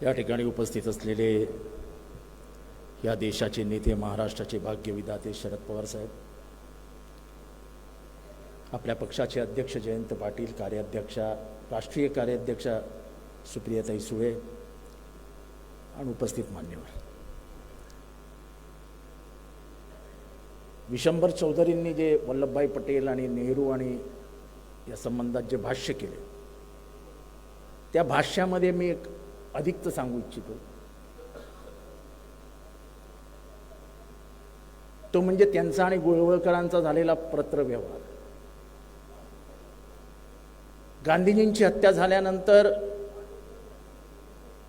या ठिकाणी उपस्थित असलेले या देशाचे नेते, महाराष्ट्राचे भाग्यविधाते शरद पवार साहेब, आपल्या पक्षाचे अध्यक्ष जयंत पाटील, कार्याध्यक्षा, राष्ट्रीय कार्याध्यक्षा सुप्रियाताई सुळे आणि उपस्थित मान्यवर, विशंभर चौधरींनी जे वल्लभभाई पटेल आणि नेहरू आणि या संबंधात जे भाष्य केले, त्या भाष्यामध्ये मी एक अधिकच सांगू इच्छितो. तो म्हणजे त्यांचा आणि गोळवळकरांचा झालेला पत्रव्यवहार. गांधीजींची हत्या झाल्यानंतर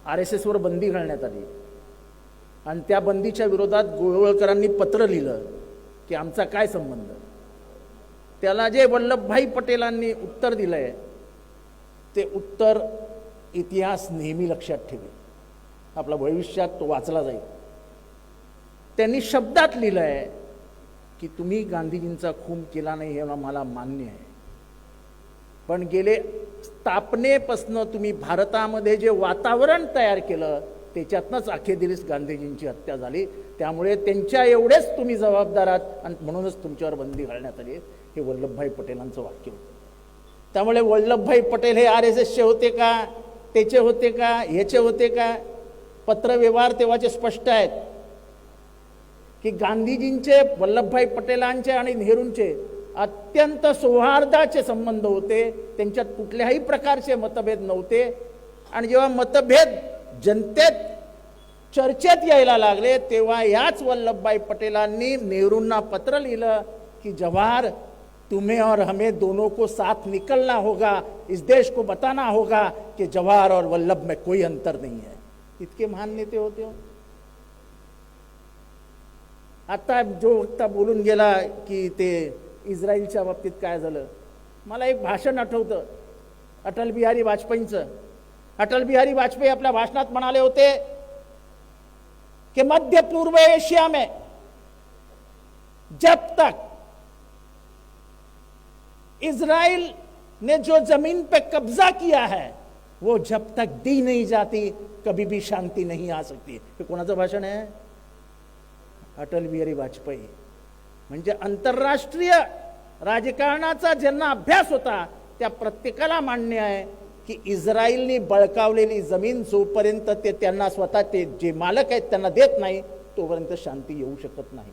RSS वर बंदी घालण्यात आली आणि त्या बंदीच्या विरोधात गोळवळकरांनी पत्र लिहिलं की आमचा काय संबंध. त्याला जे वल्लभभाई पटेलांनी उत्तर दिलंय ते उत्तर इतिहास नेहमी लक्षात ठेवेल, आपला भविष्यात तो वाचला जाईल. त्यांनी शब्दात लिहिलंय की तुम्ही गांधीजींचा खून केला नाही हे मला मान्य आहे, पण गेले स्थापनेपासून तुम्ही भारतामध्ये जे वातावरण तयार केलं त्याच्यातनंच अखेरीस गांधीजींची हत्या झाली. त्यामुळे त्यांच्या एवढेच तुम्ही जबाबदार आहात आणि म्हणूनच तुमच्यावर बंदी घालण्यात आली. हे वल्लभभाई पटेलांचं वाक्य होतं. त्यामुळे वल्लभभाई पटेल हे RSSचे होते का, त्याचे होते का, ह्याचे होते का? पत्रव्यवहार तेव्हाचे स्पष्ट आहेत की गांधीजींचे, वल्लभभाई पटेलांचे आणि नेहरूंचे अत्यंत सौहार्दाचे संबंध होते. त्यांच्यात कुठल्याही प्रकारचे मतभेद नव्हते. आणि जेव्हा मतभेद जनतेत चर्चेत यायला लागले तेव्हा याच वल्लभभाई पटेलांनी नेहरूंना पत्र लिहिलं की जवाहर, तुम्हें और हमें दोनों को साथ निकलना होगा, इस देश को बताना होगा कि जवाहर और वल्लभ में कोई अंतर नहीं है. इतके महान नेते होते हो. आता जो वक्ता बोलून गेला की ते इस्रायलच्या बाबतीत काय झालं, मला एक भाषण आठवतं अटल बिहारी वाजपेयींचं. अटल बिहारी वाजपेयी आपल्या भाषणात म्हणाले होते कि मध्य पूर्व एशिया में जब तक इजराइल ने जो जमीन पे कब्जा किया है वो जब तक दी नहीं जाती कभी भी शांति नहीं आ सकती. हे कोणाचं भाषण आहे? अटल बिहारी वाजपेयी. म्हणजे आंतरराष्ट्रीय राजकारणाचा ज्यांना अभ्यास होता त्या प्रत्येकाला मान्य आहे की इस्रायलने बळकावलेली जमीन जोपर्यंत ते त्यांना स्वतः ते जे मालक आहेत त्यांना देत नाही तोपर्यंत शांती येऊ शकत नाही.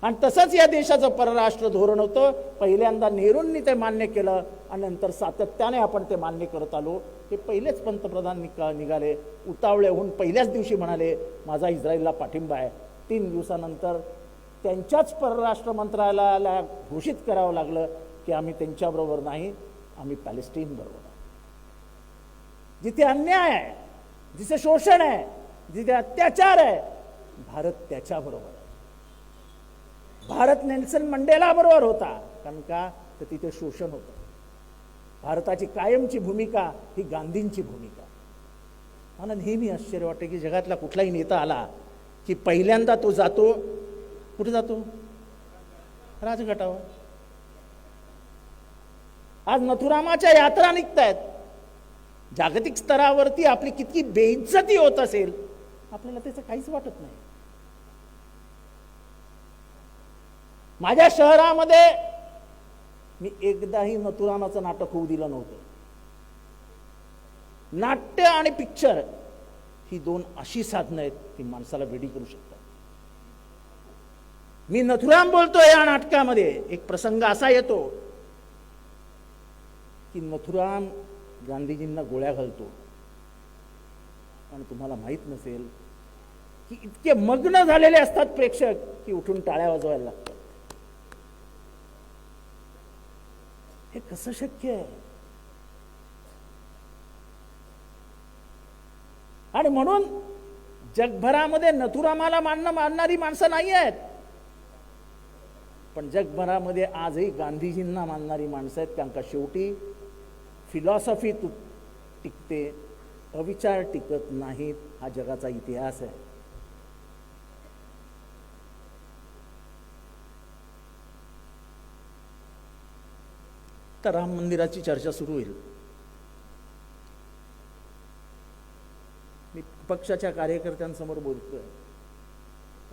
आणि तसंच या देशाचं परराष्ट्र धोरण होतं. पहिल्यांदा नेहरूंनी ते मान्य केलं आणि नंतर सातत्याने आपण ते मान्य करत आलो. हे पहिलेच पंतप्रधान निघाले उतावळे होऊन पहिल्याच दिवशी म्हणाले माझा इस्रायलला पाठिंबा आहे. 3 दिवसानंतर त्यांच्याच परराष्ट्र मंत्रालयाला घोषित करावं लागलं की आम्ही त्यांच्याबरोबर नाही, आम्ही पॅलेस्टाईन बरोबर आहे. जिथे अन्याय आहे, जिथे शोषण आहे, जिथे अत्याचार आहे, भारत त्याच्याबरोबर आहे. भारत नेल्सन मंडेला बरोबर होता. कारण का तर तिथे शोषण होतं. भारताची कायमची भूमिका ही गांधींची भूमिका. मला नेहमी आश्चर्य वाटते की जगातला कुठलाही नेता आला की पहिल्यांदा तो जातो कुठे जातो? राजघाटावर. आज नथुरामाच्या यात्रा निघतायत. जागतिक स्तरावरती आपली किती बेइज्जती होत असेल आपल्याला त्याचं काहीच वाटत नाही. माझ्या शहरामध्ये मी एकदाही नथुरामाचं नाटक होऊ दिलं नव्हतं. नाट्य आणि पिक्चर ही 2 अशी साधनं आहेत ती माणसाला वेडी करू शकतात. मी नथुराम बोलतोय या नाटकामध्ये. एक प्रसंग असा येतो की नथुराम गांधीजींना गोळ्या घालतो आणि तुम्हाला माहित नसेल की इतके मग्न झालेले असतात प्रेक्षक की उठून टाळ्या वाजवायला लागतात. हे कसं शक्य आहे? आणि म्हणून जगभरामध्ये नथुरामाला मानणारी माणसं नाही आहेत, पण जगभरामध्ये आजही गांधीजींना मानणारी माणसं आहेत. कारण का शेवटी फिलॉसॉफी टिकते, अविचार टिकत नाहीत. हा जगाचा इतिहास आहे. तर राम मंदिराची चर्चा सुरू होईल. मी पक्षाच्या कार्यकर्त्यांसमोर बोलतोय,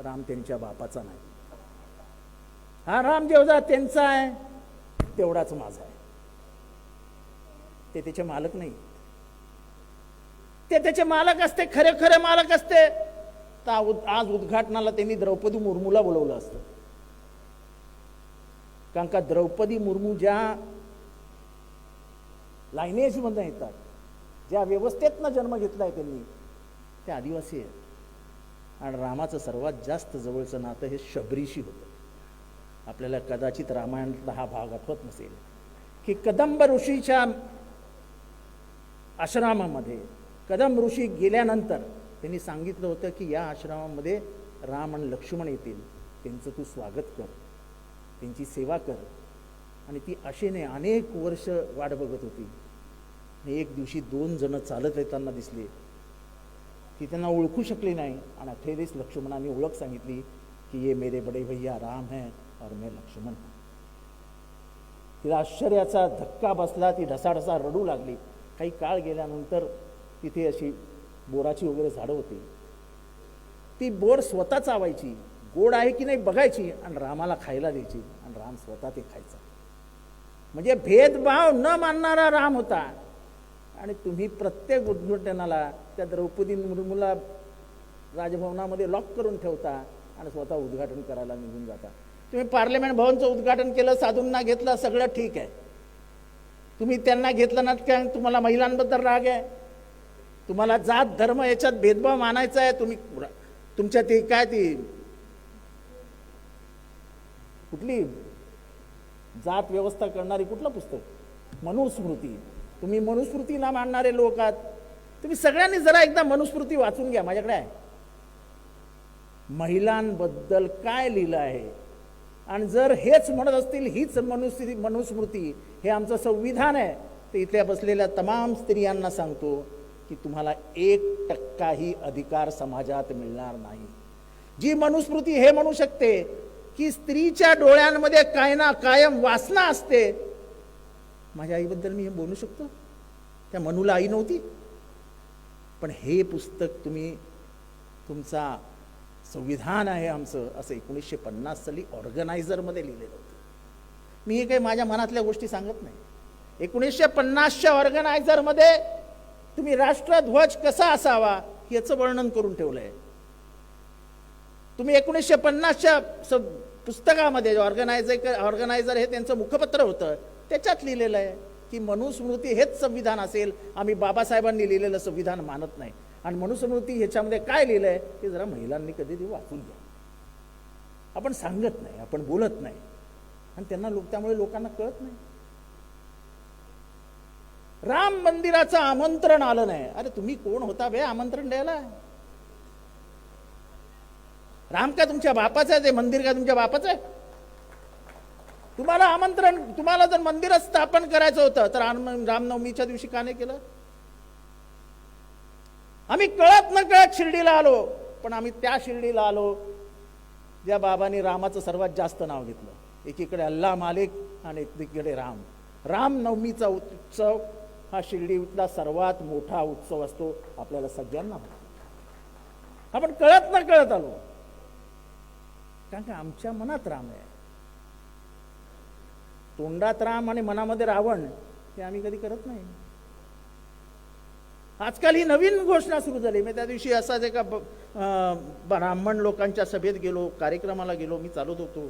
राम त्यांच्या बापाचा नाही. हा राम जेवढा त्यांचा आहे तेवढाच माझा आहे. ते त्याचे मालक नाही, ते त्याचे मालक असते, खरे खरे मालक असते तर आज उद्घाटनाला त्यांनी द्रौपदी मुर्मूला बोलवलं असतं. कारण का द्रौपदी मुर्मू ज्या लायनेज मधून येतात, ज्या व्यवस्थेतनं जन्म घेतलाय त्यांनी, ते आदिवासी आहेत. आणि रामाचं सर्वात जास्त जवळचं नातं हे शबरीशी होतं. आपल्याला कदाचित रामायणातला हा भाग आठवत नसेल की कदंब ऋषीच्या आश्रमामध्ये कदंब ऋषी गेल्यानंतर त्यांनी सांगितलं होतं की या आश्रमामध्ये राम आणि लक्ष्मण येतील, त्यांचं तू स्वागत कर, त्यांची सेवा कर. आणि ती आशेने अनेक वर्ष वाट बघत होती. आणि एक दिवशी 2 जण चालत येताना दिसले की त्यांना ओळखू शकले नाही. आणि अखेरीस लक्ष्मणाने ओळख सांगितली की ये मेरे बड़े भैया राम है और मैं लक्ष्मण हूं. तिला आश्चर्याचा धक्का बसला, ती ढसाढसा रडू लागली. काही काळ गेल्यानंतर तिथे अशी बोराची वगैरे झाडं होती. ती बोर स्वतः चावायची, गोड आहे की नाही बघायची आणि रामाला खायला द्यायची आणि राम स्वतः ते खायचा. म्हणजे भेदभाव न मानणारा राम होता. आणि तुम्ही प्रत्येक उद्घाटनाला त्या द्रौपदी मुर्मूला राजभवनामध्ये लॉक करून ठेवता आणि स्वतः उद्घाटन करायला निघून जाता. तुम्ही पार्लमेंट भवनचं उद्घाटन केलं, साधूंना घेतलं, सगळं ठीक आहे. तुम्ही त्यांना घेतलं ना, काय तुम्हाला महिलांबद्दल राग आहे? तुम्हाला जात धर्म याच्यात भेदभाव मानायचा आहे? तुम्ही तुमच्या ती काय ती कुठली जात व्यवस्था करणारी कुठलं पुस्तक? मनुस्मृती. तुम्ही मनुस्मृतीला मानणारे लोक आहात. तुम्ही सगळ्यांनी जरा एकदा मनुस्मृती वाचून घ्या. माझ्याकडे आहे, महिलांबद्दल काय लिहिलं आहे. आणि जर हेच म्हणत असतील, हीच मनुस्मृती हे आमचं संविधान आहे, तर इथल्या बसलेल्या तमाम स्त्रियांना सांगतो की तुम्हाला 1% अधिकार समाजात मिळणार नाही. जी मनुस्मृती हे म्हणू शकते की स्त्रीच्या डोळ्यांमध्ये काय ना कायम वासना असते. माझ्या आईबद्दल मी हे बोलू शकतो? त्या मनूला आई नव्हती. पण हे पुस्तक तुम्ही, तुमचा संविधान आहे आमचं, असं 1950 साली ऑर्गनायझरमध्ये लिहिलेलं होतं. मी हे काही माझ्या मनातल्या गोष्टी सांगत नाही. 1950च्या ऑर्गनायझरमध्ये तुम्ही राष्ट्रध्वज कसा असावा याचं वर्णन करून ठेवलंय. तुम्ही 1950च्या पुस्तकामध्ये ऑर्गनायझर हे त्यांचं मुखपत्र होतं, त्याच्यात लिहिलेलं आहे की मनुस्मृती हेच संविधान असेल. आम्ही बाबासाहेबांनी लिहिलेलं संविधान मानत नाही. आणि मनुस्मृती ह्याच्यामध्ये काय लिहिलंय ते जरा महिलांनी कधी वाचून घ्या. आपण सांगत नाही, आपण बोलत नाही आणि त्यांना त्यामुळे लोकांना कळत नाही. राम मंदिराचं आमंत्रण आलं नाही. अरे तुम्ही कोण होता बे आमंत्रण द्यायला? राम का तुमच्या बापाचं आहे? ते मंदिर का तुमच्या बापाचं आहे? तुम्हाला आमंत्रण, तुम्हाला जर मंदिर स्थापन करायचं होतं तर रामनवमीच्या दिवशी का नाही केलं? आम्ही कळत न कळत शिर्डीला आलो, पण आम्ही त्या शिर्डीला आलो ज्या बाबांनी रामाचं सर्वात जास्त नाव घेतलं. एकीकडे अल्लाह मालिक आणि एकीकडे राम. रामनवमीचा उत्सव हा शिर्डीतला सर्वात मोठा उत्सव असतो, आपल्याला सगळ्यांना माहिती. आपण कळत न कळत आलो, कारण का आमच्या मनात राम आहे. तोंडात राम आणि मनामध्ये रावण हे आम्ही कधी करत नाही. आजकाल ही नवीन घोषणा सुरू झाली. मी त्या दिवशी असाच एका ब्राह्मण लोकांच्या सभेत गेलो, कार्यक्रमाला गेलो, मी चालत होतो.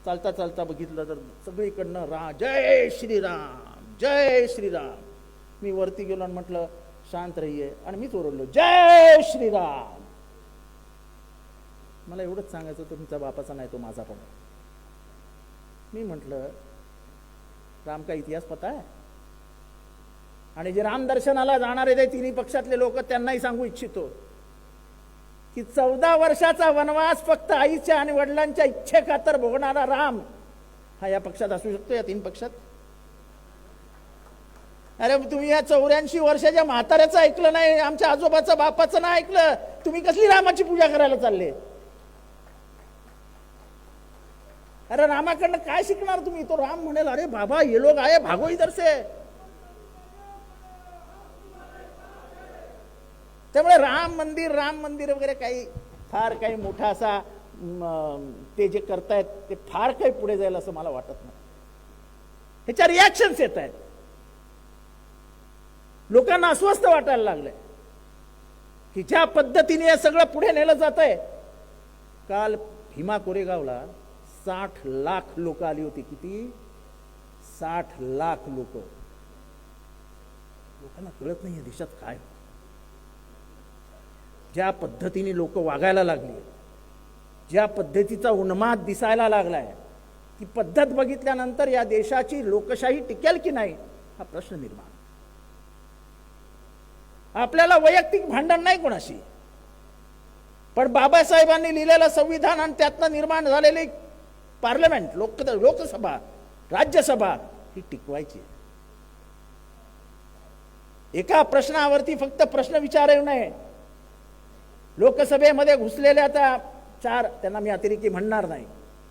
चालता चालता बघितलं तर सगळीकडनं जय श्रीराम, जय श्रीराम. मी वरती गेलो आणि म्हटलं शांत रहिये, आणि मीच ओरडलो जय श्रीराम. मला एवढंच सांगायचं, तुमच्या बापाचा नाही तो माझा पण. मी म्हटलं राम का इतिहास पता आहे? आणि जे राम दर्शनाला जाणारे ते तिन्ही पक्षातले लोक, त्यांनाही सांगू इच्छितो की 14 वर्षाचा वनवास फक्त आईच्या आणि वडिलांच्या इच्छेखातर भोगणारा राम हा या पक्षात असू शकतो, या 3 पक्षात? अरे तुम्ही या 84 वर्षाच्या म्हाताऱ्याचं ऐकलं नाही, आमच्या आजोबाचं बापाचं नाही ऐकलं, तुम्ही कसली रामाची पूजा करायला चालले? अरे रामाकडनं काय शिकणार तुम्ही? तो राम म्हणेल अरे बाबा ये लोग आए भागो इधर से. त्यामुळे राम मंदिर वगैरे काही फार काही मोठा असा ते जे करतायत ते फार काही पुढे जाईल असं मला वाटत नाही. ह्याच्या रिॲक्शन्स येत आहेत. लोकांना अस्वस्थ वाटायला लागलंय की ज्या पद्धतीने हे सगळं पुढे नेलं जात आहे. काल भीमा कोरेगावला 60 लाख लोक आली होती. किती? 60 लाख लोक. लोकांना कळत नाहीये देशात काय, ज्या पद्धतीने लोक वागायला लागली, ज्या पद्धतीचा उन्माद दिसायला लागलाय, ती पद्धत बघितल्यानंतर या देशाची लोकशाही टिकेल की नाही हा प्रश्न निर्माण. आपल्याला वैयक्तिक भांडण नाही कोणाशी, पण बाबासाहेबांनी लिहिलेलं संविधान आणि त्यातनं निर्माण झालेली पार्लमेंट, लोकसभा, राज्यसभा ही टिकवायची. एका प्रश्नावरती फक्त प्रश्न विचारू नये. लोकसभेमध्ये घुसलेल्या त्या 4, त्यांना मी अतिरेकी म्हणणार नाही,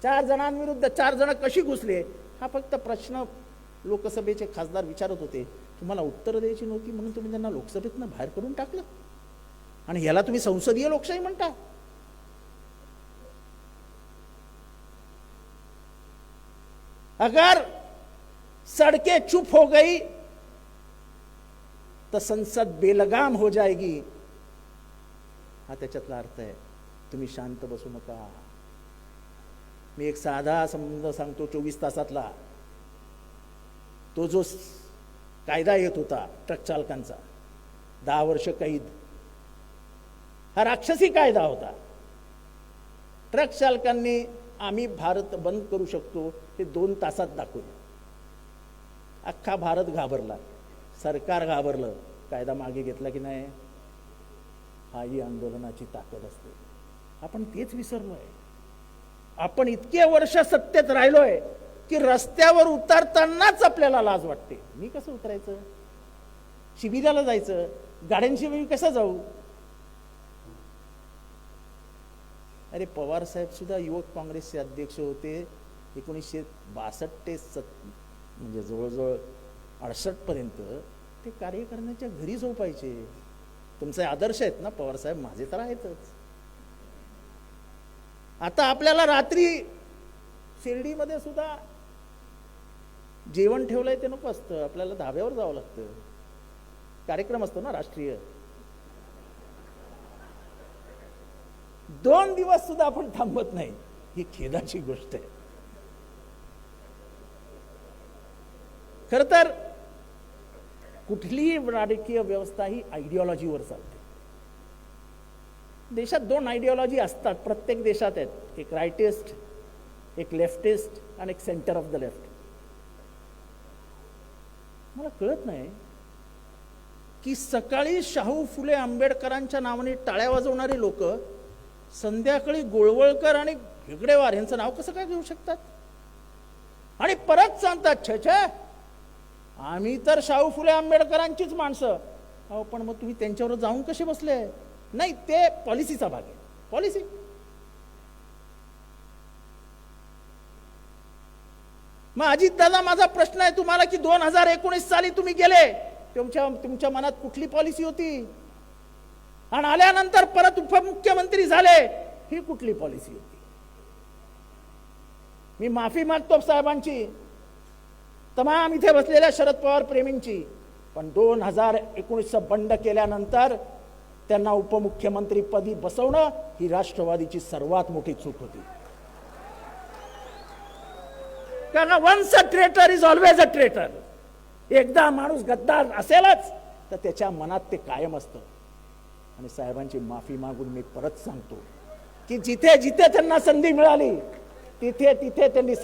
4 जणांविरुद्ध 4 जण कशी घुसले हा फक्त प्रश्न लोकसभेचे खासदार विचारत होते. तुम्हाला उत्तर द्यायची नव्हती म्हणून तुम्ही त्यांना लोकसभेतनं बाहेर करून टाकलं आणि याला तुम्ही संसदीय लोकशाही म्हणता. अगर सड़कें चुप हो गई तो संसद बेलगाम हो जाएगी हा त्याच्यातला अर्थ आहे. तुम्ही शांत बसू नका. मी एक साधा संबंध सांगतो. 24 तासातला तो जो कायदा येत होता ट्रक चालकांचा, 10 वर्ष कैद, हा राक्षसी कायदा होता. ट्रक चालकांनी आम्ही भारत बंद करू शकतो हे 2 तासात दाखवलं. अख्खा भारत घाबरला, सरकार घाबरलं, कायदा मागे घेतला की नाही. हा ही आंदोलनाची ताकद असते. आपण तेच विसरलोय. आपण इतके वर्ष सत्तेत राहिलोय की रस्त्यावर उतरतानाच आपल्याला लाज वाटते. मी कसं उतरायचं, शिबिराला जायचं, गाड्यांशी मी कसं जाऊ. अरे पवार साहेब सुद्धा युवक काँग्रेसचे अध्यक्ष होते. 1962 ते म्हणजे जवळजवळ 68 पर्यंत ते कार्यकर्त्यांच्या घरी झोपायचे. तुमचे आदर्श आहेत ना पवार साहेब, माझे तर आहेतच. आता आपल्याला रात्री शिर्डीमध्ये सुद्धा जेवण ठेवलंय ते नको असतं, आपल्याला धाब्यावर जावं लागतं. कार्यक्रम असतो ना राष्ट्रीय. 2 दिवस सुद्धा आपण थांबत नाही. ही खेदाची गोष्ट आहे. खर तर कुठलीही राजकीय व्यवस्था ही आयडिओलॉजीवर चालते. देशात 2 आयडिओलॉजी असतात, प्रत्येक देशात आहेत. एक राईटिस्ट, एक लेफ्टिस्ट आणि एक सेंटर ऑफ द लेफ्ट. मला कळत नाही की सकाळी शाहू फुले आंबेडकरांच्या नावाने टाळ्या वाजवणारे लोक संध्याकाळी गोळवळकर आणि हेगडेवार यांचं नाव कसं काय घेऊ शकतात आणि परत सांगतात छे आम्ही तर शाहू फुले आंबेडकरांचीच माणसं. अहो पण मग तुम्ही त्यांच्यावर जाऊन कसे बसले. नाही, ते पॉलिसीचा भाग आहे. पॉलिसी मग अजितदादा, माझा प्रश्न आहे तुम्हाला की 2019 साली तुम्ही गेले, तुमच्या मनात कुठली पॉलिसी होती आणि आल्यानंतर परत उपमुख्यमंत्री झाले, ही कुठली पॉलिसी होती. मी माफी मागतो साहेबांची, तमाम इथे बसलेल्या शरद पवार प्रेमींची, पण 2019 बंड केल्यानंतर त्यांना उपमुख्यमंत्री पदी बसवणं ही राष्ट्रवादीची सर्वात मोठी चूक होती. कारण once a traitor is always a traitor. एकदा माणूस गद्दार असेलच तर त्याच्या मनात ते कायम असतं. आणि साहेबांची माफी मागून मी परत सांगतो की जिथे जिथे त्यांना संधी मिळाली तिथे तिथे त्यांनी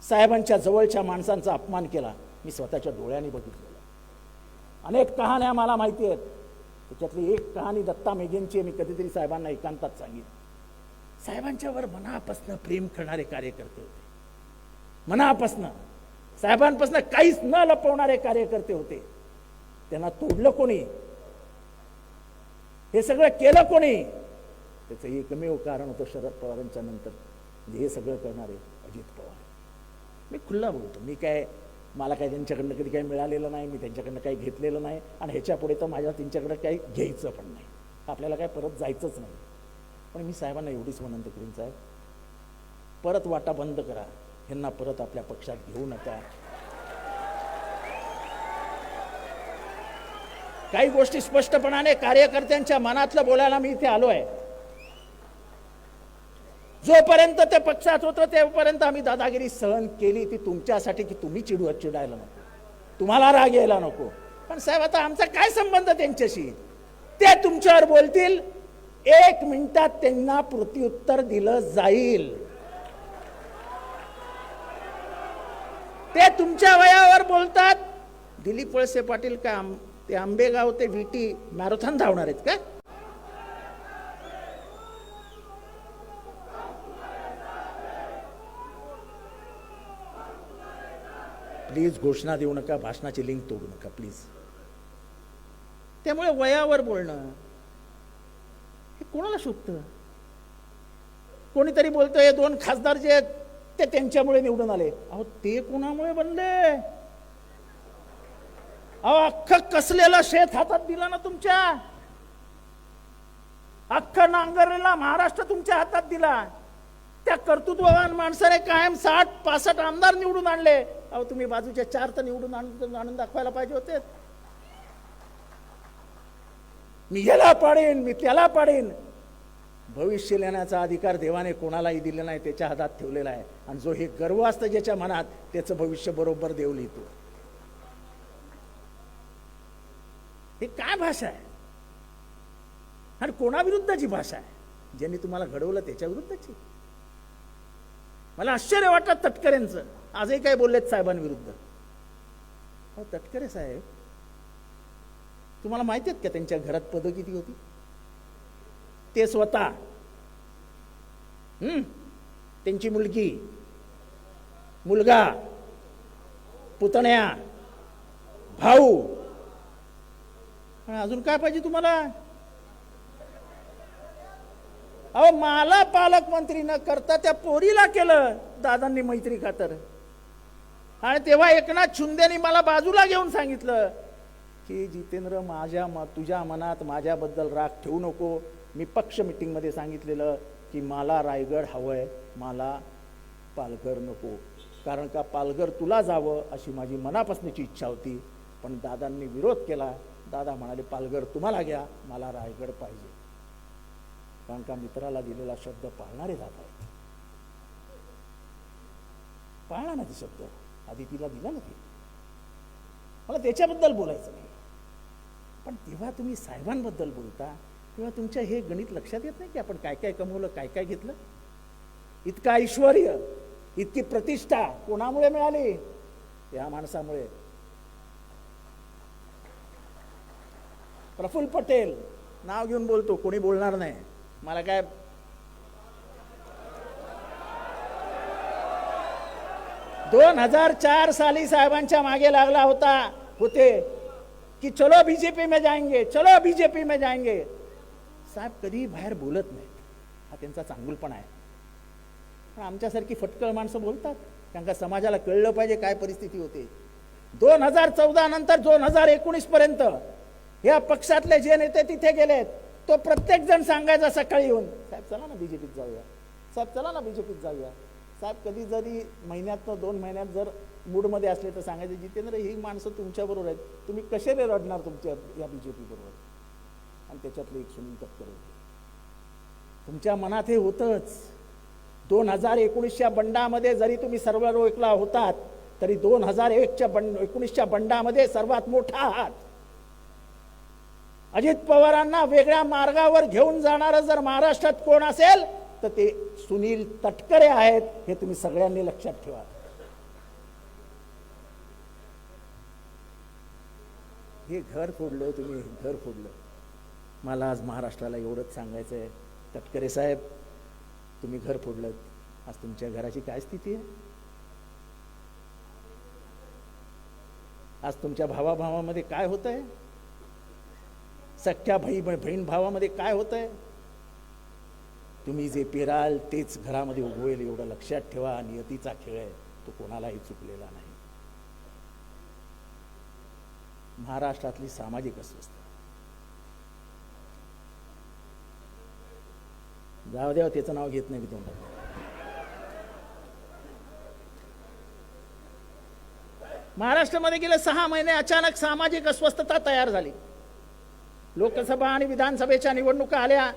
साहेबांच्या जवळच्या माणसांचा अपमान केला. मी स्वतःच्या डोळ्यांनी बघितलेलं. अनेक कहाण्या मला माहिती आहेत. त्याच्यातली एक कहाणी दत्ता मेघेंची मी कधीतरी साहेबांना एकांतात सांगितली. साहेबांच्यावर मनापासून प्रेम करणारे कार्यकर्ते होते. मनापासून साहेबांपासून काहीच न लपवणारे कार्यकर्ते होते. त्यांना तोडलं कोणी, हे सगळं केलं कोणी, त्याचं एकमेव कारण होतं शरद पवारांच्या नंतर हे सगळं करणारे अजित पवार. मी खुल्ला बोलतो. मी काय मला काही त्यांच्याकडनं कधी काही मिळालेलं नाही, मी त्यांच्याकडनं काही घेतलेलं नाही, आणि ह्याच्या पुढे तर माझ्या त्यांच्याकडे काही घ्यायचं पण नाही, आपल्याला काय परत जायचंच नाही. पण मी साहेबांना एवढीच विनंती करीन, साहेब परत वाटा बंद करा, ह्यांना परत आपल्या पक्षात घेऊ नका. काही गोष्टी स्पष्टपणाने कार्यकर्त्यांच्या मनातलं बोलायला मी इथे आलो आहे. जोपर्यंत ते पक्षात होतं तेपर्यंत आम्ही दादागिरी सहन केली, ती तुमच्यासाठी की तुम्ही चिडायला नको, तुम्हाला राग यायला नको. पण साहेब आता आमचा काय संबंध त्यांच्याशी? ते तुमच्यावर बोलतील, 1 मिनिटात त्यांना प्रत्युत्तर दिलं जाईल. ते तुमच्या वयावर बोलतात. दिलीप वळसे पाटील का ते आंबेगाव ते विटी मॅरेथॉन धावणार आहेत का? प्लीज घोषणा देऊ नका, भाषणाची लिंक तोडू नका प्लीज. त्यामुळे वयावर बोलणं हे कोणाला शोभतं? कोणीतरी बोलतोय 2 खासदार जे आहेत ते त्यांच्यामुळे निवडून आले. अहो ते कोणामुळे बनले? अहो अख्खं कसलेलं शेत हातात दिलं ना तुमच्या, अख्खं नांगरलेला महाराष्ट्र तुमच्या हातात दिला. त्या कर्तृत्ववान माणसाने कायम 60-65 आमदार निवडून आणले. अहो तुम्ही बाजूच्या 4 तर निवडून आणून दाखवायला पाहिजे होते. मी याला पाडेन, मी त्याला पाडेन. भविष्य लिहिण्याचा अधिकार देवाने कोणालाही दिलेला नाही, त्याच्या हातात ठेवलेला आहे. आणि जो हे गर्व असतं ज्याच्या मनात, त्याचं भविष्य बरोबर देव लिहितो. हे काय भाषा आहे? आणि कोणाविरुद्धची भाषा आहे? ज्यांनी तुम्हाला घडवलं त्याच्या विरुद्धची. मला आश्चर्य वाटतं तटकरेंचं. आजही काय बोललेत साहेबांविरुद्ध. तटकरे साहेब, तुम्हाला माहिती आहेत का त्यांच्या घरात पदं किती होती? ते स्वतः, त्यांची मुलगी, मुलगा, पुतण्या, भाऊ, अजून काय पाहिजे तुम्हाला? अहो मला पालकमंत्री न करता त्या पोरीला केलं दादांनी मैत्री खातर. आणि तेव्हा एकनाथ शिंदेनी मला बाजूला घेऊन सांगितलं की जितेंद्र, तुझ्या मनात माझ्याबद्दल राग ठेवू नको. मी पक्ष मीटिंग मध्ये सांगितलेलं की मला रायगड हवंय, मला पालघर नको. कारण का पालघर तुला जावं अशी माझी मनापासूनची इच्छा होती. पण दादांनी विरोध केला. दादा म्हणाले पालघर तुम्हाला घ्या, मला रायगड पाहिजे. कारण का मित्राला दिलेला शब्द पाळणारे दादा आहेत. पाळला ना ते शब्द, आधी तिला दिला ना ते. मला त्याच्याबद्दल बोलायचं नाही. पण तेव्हा तुम्ही साहेबांबद्दल बोलता तेव्हा तुमच्या हे गणित लक्षात येत नाही की आपण काय काय कमवलं, काय काय घेतलं. इतका ऐश्वर, इतकी प्रतिष्ठा कोणामुळे मिळाली? या माणसामुळे. प्रफुल्ल पटेल नाव घेऊन बोलतो, कोणी बोलणार नाही. मला काय 2004 साली साहेबांच्या मागे लागला होते की चलो बीजेपी में जाएंगे, चलो बीजेपी में जाएंगे. साहेब कधी बाहेर बोलत नाहीत, हा त्यांचा चांगुलपणा आहे. पण आमच्यासारखी फटकळ माणसं बोलतात, कारण का समाजाला कळलं पाहिजे काय परिस्थिती होते. 2014 नंतर 2019 पर्यंत या पक्षातले जे नेते तिथे गेलेत, तो प्रत्येक जण सांगायचा सकाळी येऊन, साहेब चला ना बीजेपीत जाऊया, साहेब चला ना बीजेपीत जाऊया. साहेब कधी जरी महिन्यात 2 महिन्यात जर मूडमध्ये असले तर सांगायचे, जितेंद्र ही माणसं तुमच्याबरोबर आहेत, तुम्ही कशाने रडणार तुमच्या या बीजेपी बरोबर. आणि त्याच्यातले एक सुनील तटकरे होते. तुमच्या मनात हे होतंच. 2019च्या बंडामध्ये जरी तुम्ही सर्व रोखला होतात तरी 2019च्या बंडामध्ये सर्वात मोठा आहात. अजित पवारांना वेगळ्या मार्गावर घेऊन जाणारं जर महाराष्ट्रात कोण असेल तर ते सुनील तटकरे आहेत, हे तुम्ही सगळ्यांनी लक्षात ठेवा. हे घर फोडलं तुम्ही, घर फोडलं. मला आज महाराष्ट्राला एवढंच सांगायचं आहे, तटकरे साहेब तुम्ही घर फोडलं. आज तुमच्या घराची काय स्थिती आहे? आज तुमच्या भावाभावामध्ये काय होत आहे? सख्या बहीण भावामध्ये काय होत आहे? तुम्ही जे पेराल तेच घरामध्ये उगवेल, एवढं लक्षात ठेवा. नियतीचा खेळ आहे तो, कोणालाही चुकलेला नाही. महाराष्ट्रातली सामाजिक अस्वस्थता. जाऊ द्या, त्याचं नाव घेत नाही मी तोंडात. महाराष्ट्रामध्ये गेले 6 महिने अचानक सामाजिक अस्वस्थता तयार झाली. लोकसभा आणि विधानसभेच्या निवडणुका आल्या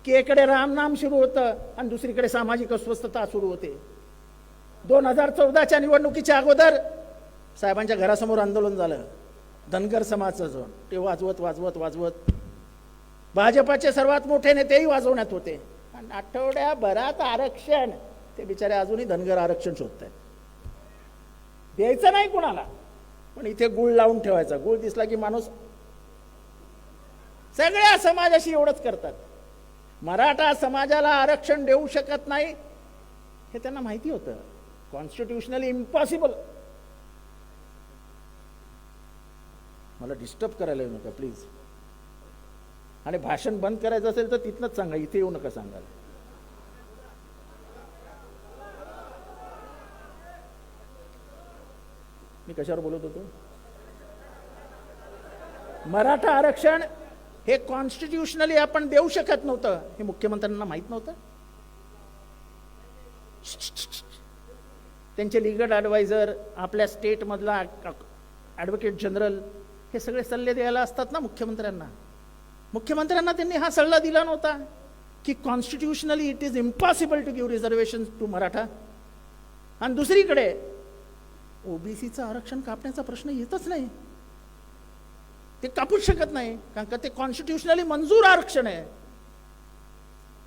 की एकडे रामनाम सुरू होतं आणि दुसरीकडे सामाजिक अस्वस्थता सुरू होते. 2014च्या निवडणुकीच्या अगोदर साहेबांच्या घरासमोर आंदोलन झालं, धनगर समाजाचं. ते वाजवत भाजपाचे सर्वात मोठे नेतेही वाजवण्यात होते. आणि आठवड्याभरात आरक्षण, ते बिचारे अजूनही धनगर आरक्षण शोधत आहेत. द्यायचं नाही कोणाला, पण इथे गुळ लावून ठेवायचा. गुळ दिसला की माणूस, सगळ्या समाजाशी एवढंच करतात. मराठा समाजाला आरक्षण देऊ शकत नाही हे त्यांना माहिती होतं. Constitutionally impossible. मला डिस्टर्ब करायला येऊ नका प्लीज. आणि भाषण बंद करायचं असेल तर तिथनंच सांगा, इथे येऊ नका सांगायला. मी कशावर बोलत होतो? मराठा आरक्षण हे कॉन्स्टिट्युशनली आपण देऊ शकत नव्हतं हे मुख्यमंत्र्यांना माहित नव्हतं. त्यांचे लीगल ॲडवायझर, आपल्या स्टेटमधला ॲडव्होकेट जनरल, हे सगळे सल्ले द्यायला असतात ना मुख्यमंत्र्यांना. मुख्यमंत्र्यांना त्यांनी हा सल्ला दिला नव्हता की constitutionally it is impossible to give reservation to Maratha. आणि दुसरीकडे ओबीसीचं आरक्षण कापण्याचा प्रश्न येतच नाही. ते कापूच शकत नाही, कारण का ते कॉन्स्टिट्युशनली मंजूर आरक्षण आहे.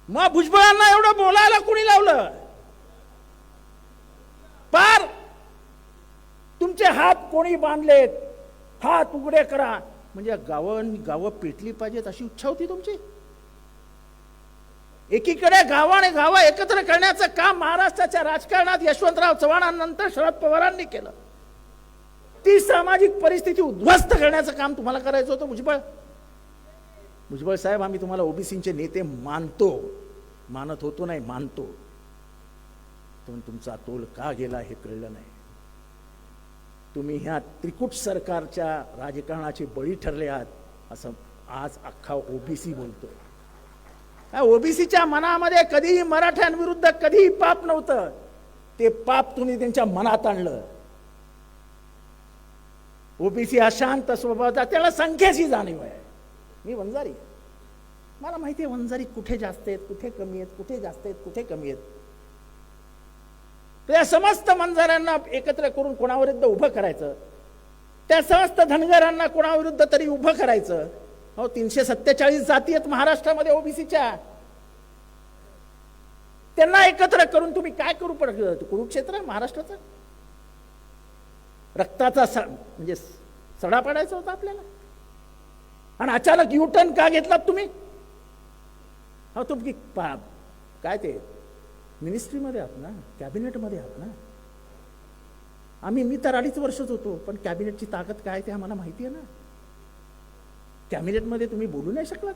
मग भुजबळांना एवढं बोलायला कोणी लावलं? पार तुमचे हात कोणी बांधलेत, हात उघडे करा, म्हणजे गावं पेटली पाहिजेत अशी इच्छा होती तुमची. एकीकडे गावाने गावं एकत्र करण्याचं काम महाराष्ट्राच्या राजकारणात यशवंतराव चव्हाणांनंतर शरद पवारांनी केलं. ती सामाजिक परिस्थिती उद्ध्वस्त करण्याचं काम तुम्हाला करायचं होतं. भुजबळ साहेब, आम्ही तुम्हाला ओबीसीचे नेते मानत होतो नाही, मानतो. पण तुमचा तोल का गेला हे कळलं नाही. तुम्ही ह्या त्रिकूट सरकारच्या राजकारणाचे बळी ठरले आहात असं आज अख्खा ओबीसी बोलतो. ओबीसीच्या मनामध्ये कधीही मराठ्यांविरुद्ध कधीही पाप नव्हतं. ते पाप तुम्ही त्यांच्या मनात आणलं. ओबीसी हा शांत स्वभावाचा, त्याला संख्येची जाणीव आहे. मी वंजारी, मला माहिती आहे वंजारी कुठे जास्त आहेत, कुठे कमी आहेत, कुठे जास्त आहेत, कुठे कमी आहेत. त्या समस्त वंजाऱ्यांना एकत्र करून कोणाविरुद्ध उभं करायचं, त्या समस्त धनगरांना कोणाविरुद्ध तरी उभं करायचं. हो, 347 जाती आहेत महाराष्ट्रामध्ये ओबीसीच्या. त्यांना एकत्र करून तुम्ही काय करू पडलं? कुरुक्षेत्र महाराष्ट्राचं रक्ताचा म्हणजे सडा पडायचा होता आपल्याला. आणि अचानक युटर्न का घेतलात तुम्ही? हो, तुम्ही काय ते मिनिस्ट्रीमध्ये आहात ना, कॅबिनेटमध्ये आहात ना. मी तर 2.5 वर्षच होतो, पण कॅबिनेटची ताकद काय ते आम्हाला माहिती आहे ना. कॅबिनेटमध्ये तुम्ही बोलू नाही शकलात.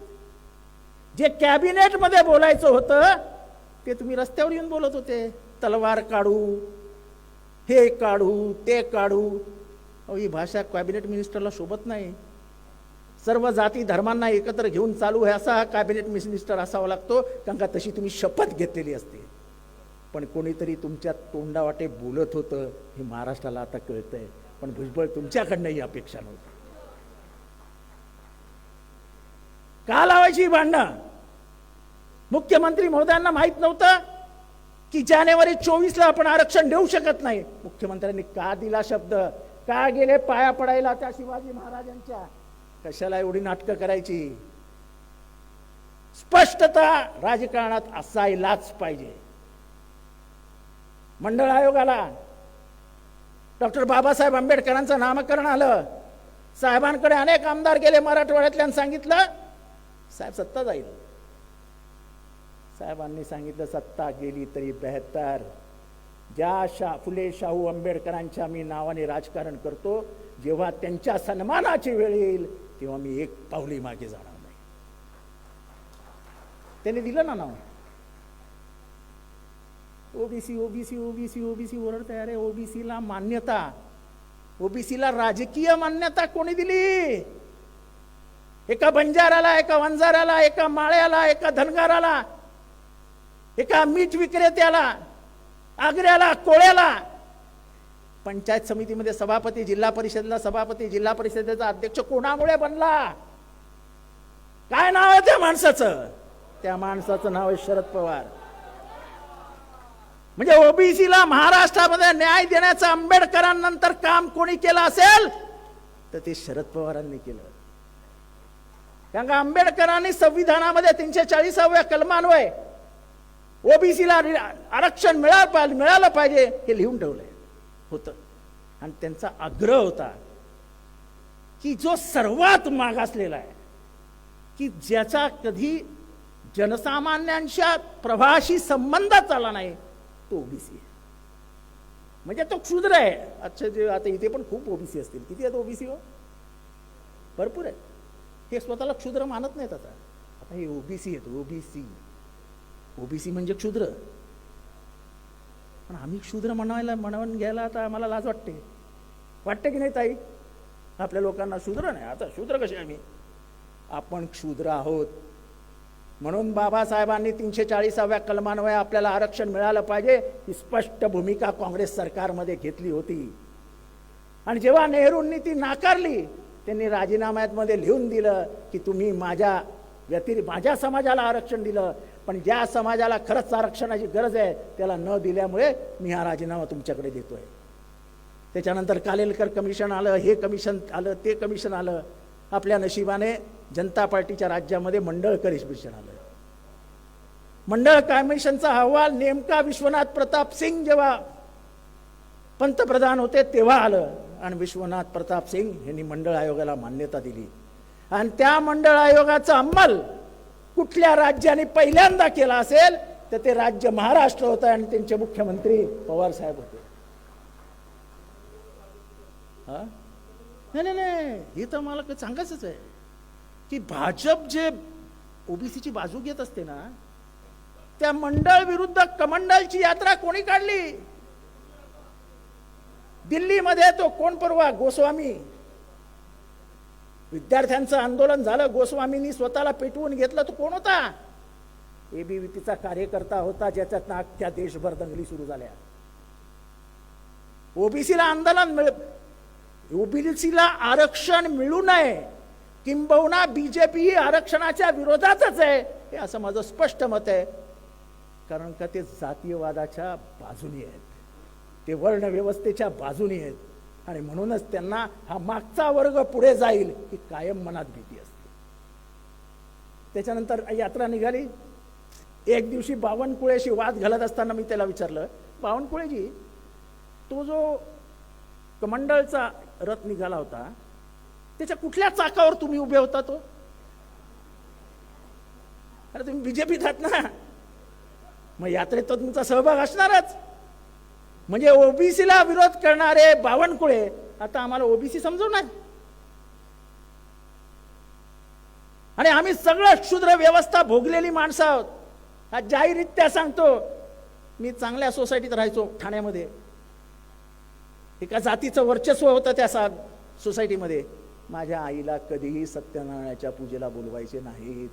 जे कॅबिनेटमध्ये बोलायचं होतं ते तुम्ही रस्त्यावर येऊन बोलत होते. तलवार काढू, हे काढू, ते काढू. ही भाषा कॅबिनेट मिनिस्टरला शोभत नाही. सर्व जाती धर्मांना एकत्र घेऊन चालू आहे असा हा कॅबिनेट मिनिस्टर असावा लागतो, कारण का तशी तुम्ही शपथ घेतलेली असते. पण कोणीतरी तुमच्या तोंडावाटे बोलत होतं हे महाराष्ट्राला आता कळतंय. पण भुजबळ तुमच्याकडनं ही अपेक्षा नव्हती. का लावायची भांडणं? मुख्यमंत्री महोदयांना माहित नव्हतं की जानेवारी 24ला आपण आरक्षण देऊ शकत नाही. मुख्यमंत्र्यांनी का दिला शब्द? का गेले पाया पडायला त्या शिवाजी महाराजांच्या? कशाला एवढी नाटकं करायची? स्पष्टता राजकारणात असायलाच पाहिजे. मंडळ आयोगाला डॉक्टर बाबासाहेब आंबेडकरांचं नामकरण आलं. साहेबांकडे अनेक आमदार गेले मराठवाड्यातल्या, सांगितलं साहेब सत्ता जाईल. साहेबांनी सांगितलं सत्ता गेली तरी बेहतर. ज्या फुले शाहू आंबेडकरांच्या मी नावाने राजकारण करतो, जेव्हा त्यांच्या सन्मानाची वेळ येईल तेव्हा मी एक पावली मागे जाणार नाही. त्यांनी दिलं ना नाव. ओबीसी ओबीसी ओबीसी ओबीसी ओरडतंय. अरे ओबीसीला मान्यता ओबीसीला राजकीय मान्यता कोणी दिली? एका बंजाराला, एका वंजाराला, एका माळ्याला, एका धनगराला, एका मीठ विक्रेत्याला, आग्र्याला, कोळ्याला पंचायत समितीमध्ये सभापती, जिल्हा परिषदेला सभापती, जिल्हा परिषदेचा अध्यक्ष कोणामुळे बनला? काय नाव आहे त्या माणसाचं? त्या माणसाचं नाव आहे शरद पवार. म्हणजे ओबीसीला महाराष्ट्रामध्ये न्याय देण्याचं आंबेडकरांनंतर काम कोणी केलं असेल तर ते शरद पवारांनी केलं. कारण का आंबेडकरांनी संविधानामध्ये 340व्या कलमान्वये ओबीसीला आरक्षण मिळालं पाहिजे हे लिहून ठेवलंय होतं. आणि त्यांचा आग्रह होता की जो सर्वात मागासलेला आहे, की ज्याचा कधी जनसामान्यांच्या प्रवाहाशी संबंधच आला नाही, तो ओबीसी आहे. म्हणजे तो क्षुद्र आहे. अच्छा, जे आता इथे पण खूप ओबीसी असतील. किती आहेत ओबीसी? हो, भरपूर आहेत. हे स्वतःला क्षुद्र मानत नाहीत. आता हे ओबीसी आहेत. ओबीसी म्हणजे क्षुद्र. पण आम्ही क्षुद्र म्हणून घ्यायला आता आम्हाला लाज वाटते की नाही ताई? आपल्या लोकांना शूद्र नाही. आता शूद्र कसे आम्ही? आपण क्षुद्र आहोत. म्हणून बाबासाहेबांनी 340व्या कलमान्वये आपल्याला आरक्षण मिळालं पाहिजे ही स्पष्ट भूमिका काँग्रेस सरकारमध्ये घेतली होती. आणि जेव्हा नेहरूंनी ती नाकारली, त्यांनी राजीनाम्यामध्ये लिहून दिलं की तुम्ही माझ्या समाजाला आरक्षण दिलं, पण ज्या समाजाला खरंच आरक्षणाची गरज आहे त्याला न दिल्यामुळे मी हा राजीनामा तुमच्याकडे देतोय. त्याच्यानंतर कालेलकर कमिशन आलं, हे कमिशन आलं, ते कमिशन आलं. आपल्या नशिबाने जनता पार्टीच्या राज्यामध्ये मंडळ कमिशन आलं. मंडळ कमिशनचा अहवाल नेमका विश्वनाथ प्रताप सिंग जेव्हा पंतप्रधान होते तेव्हा आलं. आणि विश्वनाथ प्रताप सिंग यांनी मंडळ आयोगाला मान्यता दिली. आणि त्या मंडळ आयोगाचा अंमल कुठल्या राज्याने पहिल्यांदा केला असेल तर ते राज्य महाराष्ट्र होतं आणि त्यांचे मुख्यमंत्री पवार साहेब होते. नाही, हे तर मला काही सांगायचंच आहे की भाजप जे ओबीसीची बाजू घेत असते ना, त्या मंडळ विरुद्ध कमंडलची यात्रा कोणी काढली? दिल्लीमध्ये तो कोण परवा गोस्वामी, विद्यार्थ्यांचं आंदोलन झालं, गोस्वामींनी स्वतःला पेटवून घेतलं. तो कोण होता? एबीव्हीपीचा कार्यकर्ता होता, ज्याच्यात अख्ख्या देशभर दंगली सुरू झाल्या. ओबीसीला आरक्षण मिळू नये, किंबहुना बीजेपी ही आरक्षणाच्या विरोधातच आहे, हे असं माझं स्पष्ट मत आहे. कारण का ते जातीयवादाच्या बाजूनी आहेत, ते वर्ण व्यवस्थेच्या बाजूनी आहेत. आणि म्हणूनच त्यांना हा मागचा वर्ग पुढे जाईल ही कायम मनात भीती असते. त्याच्यानंतर यात्रा निघाली. एक दिवशी बावनकुळेशी वाद घालत असताना मी त्याला विचारलं, बावनकुळेजी, तो जो कमंडळचा रथ निघाला होता त्याच्या कुठल्या चाकावर तुम्ही उभे होता? तो अरे तुम्ही बीजेपीत आहात ना, मग यात्रेत तो तुमचा सहभाग असणारच. म्हणजे ओबीसीला विरोध करणारे बावनकुळे आता आम्हाला ओबीसी समजवणार. आणि आम्ही सगळं क्षुद्र व्यवस्था भोगलेली माणसं आहोत. हा जाहीररित्या सांगतो. मी चांगल्या सोसायटीत राहायचो ठाण्यामध्ये. एका जातीचं वर्चस्व होतं त्या सोसायटीमध्ये. माझ्या आईला कधीही सत्यनारायणाच्या पूजेला बोलवायचे नाहीत,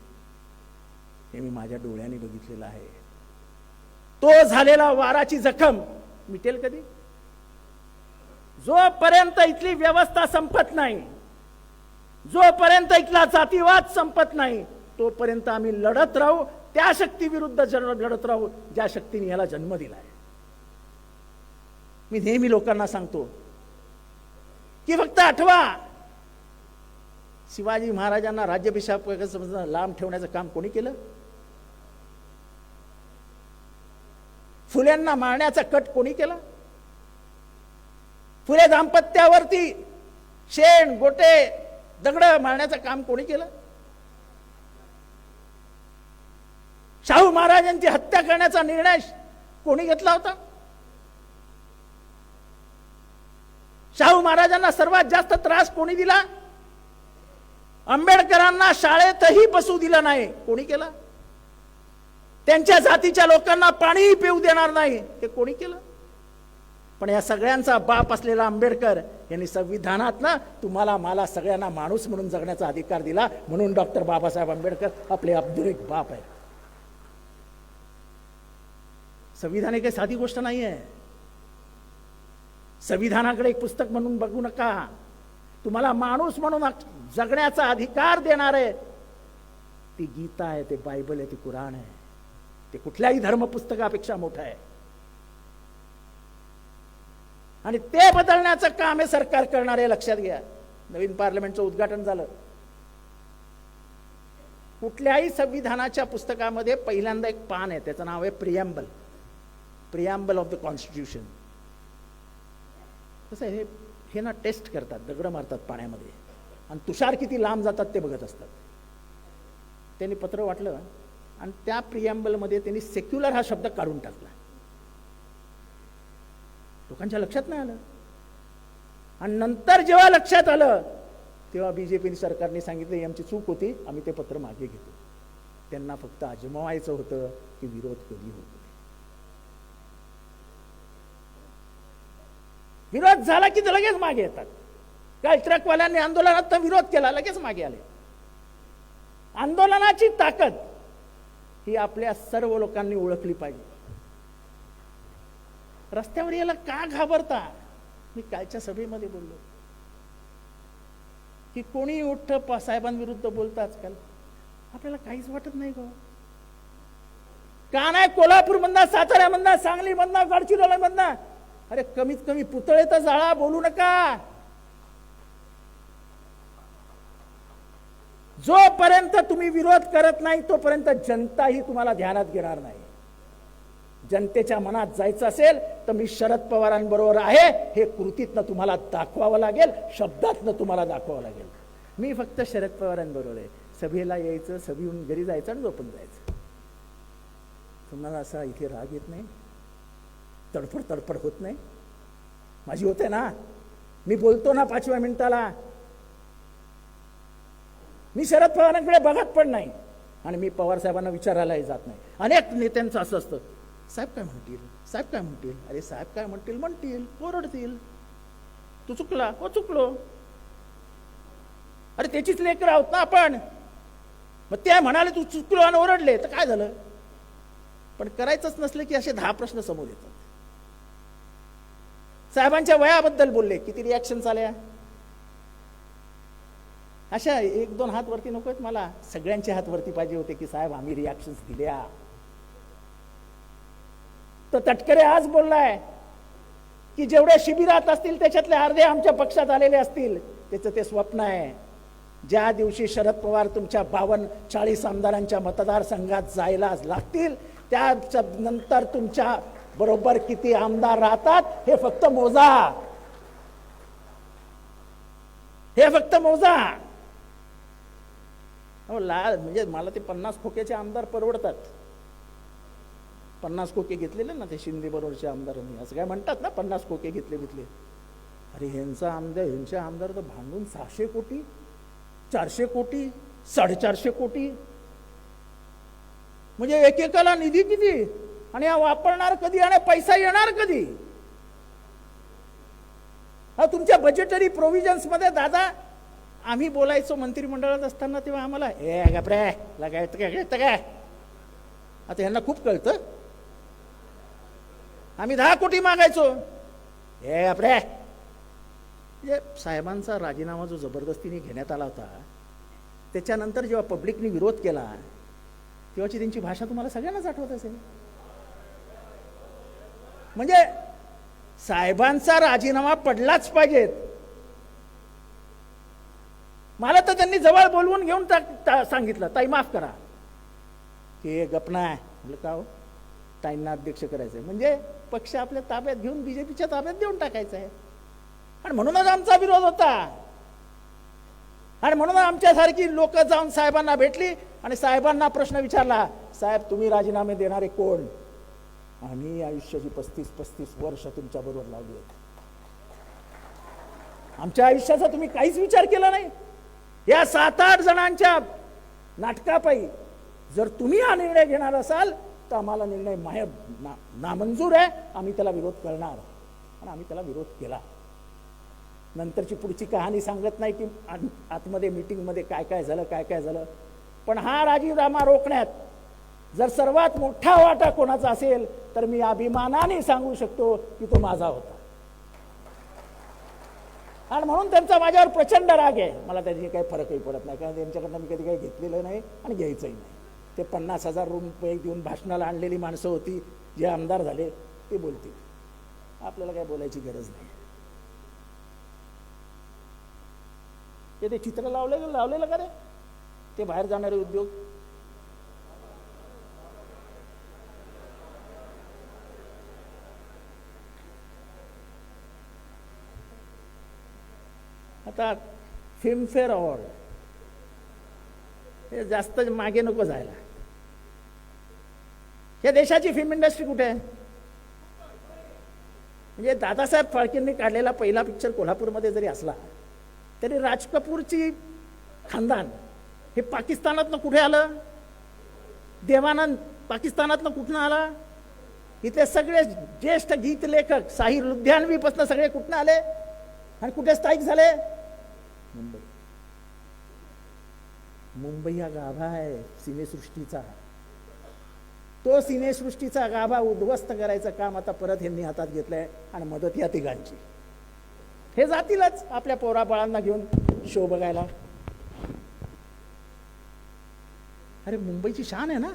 हे मी माझ्या डोळ्यांनी बघितलेलं आहे. तो झालेला वाराची जखम मिटेल कधी? जोपर्यंत इथली व्यवस्था संपत नाही, जोपर्यंत इथला जातीवाद संपत नाही, तोपर्यंत आम्ही लढत राहू. त्या शक्ती विरुद्ध लढत राहू ज्या शक्तीने याला जन्म दिलाय. मी नेहमी लोकांना सांगतो की फक्त आठवा, शिवाजी महाराजांना राज्याभिषेकापासून लांब ठेवण्याचं काम कोणी केलं? फुल्यांना मारण्याचा कट कोणी केला? फुले दाम्पत्यावरती शेण, गोटे, दगड मारण्याचं काम कोणी केलं? शाहू महाराजांची हत्या करण्याचा निर्णय कोणी घेतला होता? शाहू महाराजांना सर्वात जास्त त्रास कोणी दिला? आंबेडकरांना शाळेतही बसू दिलं नाही, कोणी केलं? त्यांच्या जातीच्या लोकांना पाणीही पिऊ देणार नाही, ते कोणी केलं? पण या सगळ्यांचा बाप असलेला आंबेडकर यांनी संविधानात ना तुम्हाला मला सगळ्यांना माणूस म्हणून जगण्याचा अधिकार दिला, म्हणून डॉक्टर बाबासाहेब आंबेडकर आपले अब्दुल बाप आहे. संविधान ही काही साधी गोष्ट नाही आहे. संविधानाकडे एक पुस्तक म्हणून बघू नका. तुम्हाला माणूस म्हणून जगण्याचा अधिकार देणार आहे ती गीता आहे, ते बायबल आहे, ती कुराण आहे. ते कुठल्याही धर्मपुस्तकापेक्षा मोठं आहे. आणि ते बदलण्याचं काम हे सरकार करणार आहे, लक्षात घ्या. नवीन पार्लमेंटचं उद्घाटन झालं. कुठल्याही संविधानाच्या पुस्तकामध्ये पहिल्यांदा एक पान आहे, त्याचं नाव आहे प्रिॲम्बल ऑफ द कॉन्स्टिट्यूशन. कसं आहे, हे ना टेस्ट करतात, दगड मारतात पाण्यामध्ये आणि तुषार किती लांब जातात ते बघत असतात. त्यांनी पत्र वाटलं आणि त्या प्रिॲम्बलमध्ये त्यांनी सेक्युलर हा शब्द काढून टाकला. लोकांच्या लक्षात नाही आलं. आणि नंतर जेव्हा लक्षात आलं तेव्हा बीजेपी सरकारने सांगितलं आमची चूक होती, आम्ही ते पत्र मागे घेतो. त्यांना फक्त आजमावायचं होतं की विरोध कधी होतो. विरोध झाला की ते लगेच मागे येतात. काय ट्रकवाल्यांनी आंदोलनात विरोध केला, लगेच मागे आले. आंदोलनाची ताकद ही आपल्या सर्व लोकांनी ओळखली पाहिजे. रस्त्यावर याला का घाबरता? मी कालच्या सभेमध्ये बोललो की कोणी उठतं साहेबांविरुद्ध बोलतं आजकाल, आपल्याला काहीच वाटत नाही गो. का नाही कोल्हापूर मधना, सातारा मधना, सांगली मधना, गडचिरोली मधना, अरे कमीत कमी पुतळे तर जाळा, बोलू नका. जोपर्यंत तुम्ही विरोध करत नाही तोपर्यंत जनताही तुम्हाला ध्यानात घेणार नाही. जनतेच्या मनात जायचं असेल तर मी शरद पवारांबरोबर आहे हे कृतीतनं तुम्हाला दाखवावं लागेल, शब्दातनं तुम्हाला दाखवावं लागेल. मी फक्त शरद पवारांबरोबर आहे. सभेला यायचं, सभेहून घरी जायचं आणि झोपून जायचं. तुम्हाला असा इथे राग येत नाही, तडफड होत नाही? माझी होते ना. मी बोलतो ना 5व्या मिनिटाला. मी शरद पवारांकडे बघत पण नाही आणि मी पवार साहेबांना विचारायलाही जात नाही. अनेक नेत्यांचं असं असतं, साहेब काय म्हणतील, साहेब काय म्हणतील. अरे साहेब काय म्हणतील, ओरडतील. तू चुकला, हो चुकलो. अरे त्याचीच लेकरं आहोत ना आपण. मग ते म्हणाले तू चुकलो आणि ओरडले तर काय झालं? पण करायचंच नसलं की असे 10 प्रश्न समोर येतात. साहेबांच्या वयाबद्दल बोलले, किती रिॲक्शन आल्या. अशा 1-2 हात वरती नको आहेत मला, सगळ्यांचे हात वरती पाहिजे होते की साहेब आम्ही रिॲक्शन्स दिल्या. तर तटकरे आज बोललाय की जेवढे शिबिरात असतील त्याच्यातले अर्धे आमच्या पक्षात आलेले असतील. त्याचं ते स्वप्न आहे. ज्या दिवशी शरद पवार तुमच्या 52-40 आमदारांच्या मतदारसंघात जायला लागतील त्या नंतर तुमच्या बरोबर किती आमदार राहतात हे फक्त मोजा. हे फक्त मोजा. म्हणजे मला ते 50 खोक्याचे आमदार परवडतात. 50 खोके घेतलेले ना ते शिंदे बरोबरचे आमदारांनी, असं काय म्हणतात ना 50 खोके घेतले. अरे ह्यांचे आमदार तर भांडून 600 कोटी, 400 कोटी, 450 कोटी. म्हणजे एकेकाला निधी किती आणि हा वापरणार कधी आणि पैसा येणार कधी? हा तुमच्या बजेटरी प्रोव्हिजन्स मध्ये दादा आम्ही बोलायचो मंत्रिमंडळात असताना तेव्हा आम्हाला काय आता यांना खूप कळतं. आम्ही 10 कोटी मागायचो. साहेबांचा राजीनामा जो जबरदस्तीने घेण्यात आला होता त्याच्यानंतर जेव्हा पब्लिकने विरोध केला तेव्हाची त्यांची भाषा तुम्हाला सगळ्यांनाच आठवत असेल. म्हणजे साहेबांचा राजीनामा पडलाच पाहिजेत. मला तर त्यांनी जवळ बोलवून घेऊन सांगितलं, ताई माफ करा की गपना आहे. म्हटलं का हो? ताईंना अध्यक्ष करायचंय म्हणजे पक्ष आपल्या ताब्यात घेऊन बीजेपीच्या ताब्यात देऊन टाकायचं आहे. आणि म्हणूनच आमचा विरोध होता. आणि म्हणून आमच्यासारखी लोक जाऊन साहेबांना भेटली आणि साहेबांना प्रश्न विचारला, साहेब तुम्ही राजीनामे देणारे कोण? आम्ही आयुष्याची 35 वर्ष तुमच्या बरोबर लावली आहेत. आमच्या आयुष्याचा तुम्ही काहीच विचार केला नाही. या 7-8 जणांच्या नाटकापायी जर तुम्ही हा निर्णय घेणार असाल तर आम्हाला निर्णय नामंजूर आहे. आम्ही त्याला विरोध करणार. आणि आम्ही त्याला विरोध केला. नंतरची पुढची कहाणी सांगत नाही की आतमध्ये मीटिंगमध्ये काय काय झालं. पण हा राजीनामा रोखण्यात जर सर्वात मोठा वाटा कोणाचा असेल तर मी अभिमानाने सांगू शकतो की तो माझा होता. आणि म्हणून त्यांचा माझ्यावर प्रचंड राग आहे. मला त्याची काही फरकही पडत नाही, कारण त्यांच्याकडनं मी कधी काही घेतलेलं नाही आणि घ्यायचंही नाही. ते 50,000 रुपये देऊन भाषणाला आणलेली माणसं होती, जे आमदार झाले ते बोलतील. आपल्याला काय बोलायची गरज नाही. ते चित्र लावलेलं का रे ते बाहेर जाणारे उद्योग? आता फिल्मफेअर अवॉर्ड हे जास्त मागे नको जायला. या देशाची फिल्म इंडस्ट्री कुठे आहे? म्हणजे दादासाहेब फाळकेंनी काढलेला पहिला पिक्चर कोल्हापूरमध्ये जरी असला तरी राज कपूरची खानदान हे पाकिस्तानातनं कुठे आलं? देवानंद पाकिस्तानातनं कुठनं आला? इथे सगळे ज्येष्ठ गीत लेखक साहिर लुधियानवीपासून सगळे कुठनं आले आणि कुठे स्थायिक झाले? मुंबई हा गाभा आहे सिनेसृष्टीचा. तो सिनेसृष्टीचा गाभा उद्ध्वस्त करायचं काम आता परत यांनी हातात घेतलंय आणि मदत या तिघांची. हे जातीलच आपल्या पोराबाळांना घेऊन शो बघायला. अरे मुंबईची शान आहे ना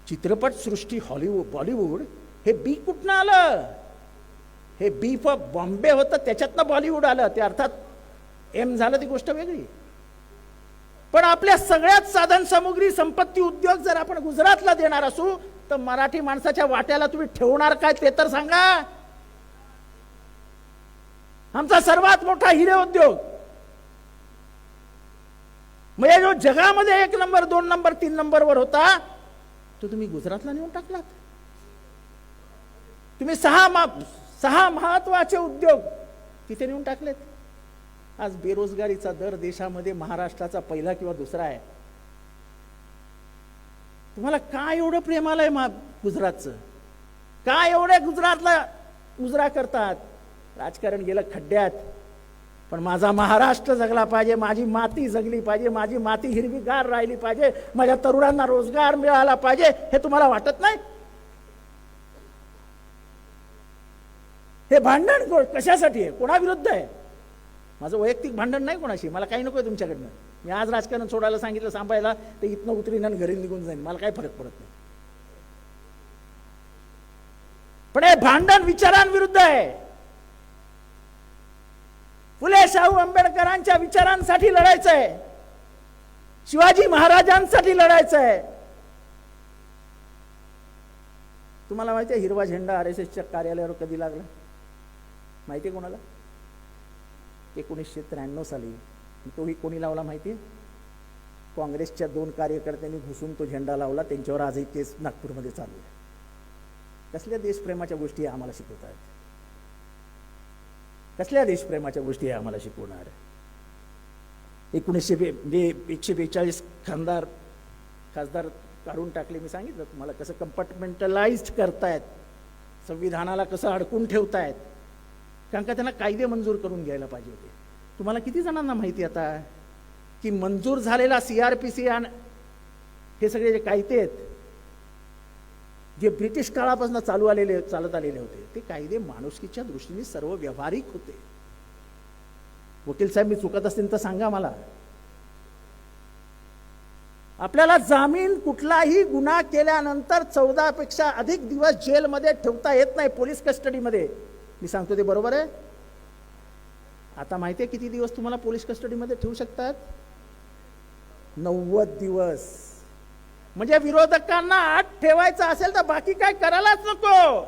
चित्रपट सृष्टी. हॉलिवूड बॉलिवूड हे बी कुठनं आलं? हे बी फॉर बॉम्बे होतं, त्याच्यातनं बॉलिवूड आलं. ते अर्थात एम झालं ती गोष्ट वेगळी. पण आपल्या सगळ्यात साधन सामुग्री संपत्ती उद्योग जर आपण गुजरातला देणार असू तर मराठी माणसाच्या वाट्याला तुम्ही ठेवणार काय ते तर सांगा. आमचा सर्वात मोठा हिरे उद्योग म्हणजे जो जगामध्ये 1 नंबर 2 नंबर 3 नंबरवर होता तो तुम्ही गुजरातला नेऊन टाकलात. तुम्ही 6 महत्वाचे उद्योग तिथे नेऊन टाकलेत. आज बेरोजगारीचा दर देशामध्ये महाराष्ट्राचा पहिला किंवा दुसरा आहे. तुम्हाला काय एवढं प्रेम आलंय गुजरातचं? काय एवढे गुजरातला मुजरा करतात? राजकारण गेलं खड्ड्यात, पण माझा महाराष्ट्र जगला पाहिजे, माझी माती जगली पाहिजे, माझी माती हिरवीगार राहिली पाहिजे, माझ्या तरुणांना रोजगार मिळाला पाहिजे, हे तुम्हाला वाटत नाही? हे भांडण कशासाठी आहे? कोणाविरुद्ध आहे? माझं वैयक्तिक भांडण नाही कोणाशी. मला काही नकोय तुमच्याकडनं. मी आज राजकारण सोडायला सांगितलं सांभाळायला तर इथनं उतरीन आणि घरी निघून जाईन. मला काही फरक पडत नाही. पण हे भांडण विचारांविरुद्ध आहे. फुले शाहू आंबेडकरांच्या विचारांसाठी लढायचं आहे. शिवाजी महाराजांसाठी लढायचं आहे. तुम्हाला माहिती आहे हिरवा झेंडा RSSच्या कार्यालयावर कधी लागला? माहिती आहे कोणाला? 1993 साली. तोही कोणी लावला माहिती आहे? काँग्रेसच्या 2 कार्यकर्त्यांनी घुसून तो झेंडा लावला. त्यांच्यावर आजही केस नागपूरमध्ये चालू आहे. कसल्या देशप्रेमाच्या गोष्टी आम्हाला शिकवत आहेत? कसल्या देशप्रेमाच्या गोष्टी आम्हाला शिकवणार? 142 खासदार काढून टाकले. मी सांगितलं तुम्हाला कसं कंपार्टमेंटलाइज्ड करतायत, संविधानाला कसं अडकून ठेवतायत. कारण का त्यांना कायदे मंजूर करून घ्यायला पाहिजे होते. तुम्हाला किती जणांना माहिती आता की मंजूर झालेला CRPC आणि हे सगळे जे कायदे आहेत जे ब्रिटिश काळापासून चालत आलेले होते ते कायदे माणुसकीच्या दृष्टीने सर्व व्यावहारिक होते. वकील साहेब मी चुकत असतील तर सांगा मला. आपल्याला जामीन कुठलाही गुन्हा केल्यानंतर 14 पेक्षा अधिक दिवस जेलमध्ये ठेवता येत नाही, पोलीस कस्टडीमध्ये. मी सांगतो ते बरोबर आहे? आता माहिती आहे किती दिवस तुम्हाला पोलीस कस्टडीमध्ये ठेवू शकतात? 90 दिवस. म्हणजे विरोधकांना आत ठेवायचं असेल तर बाकी काय करायलाच नको.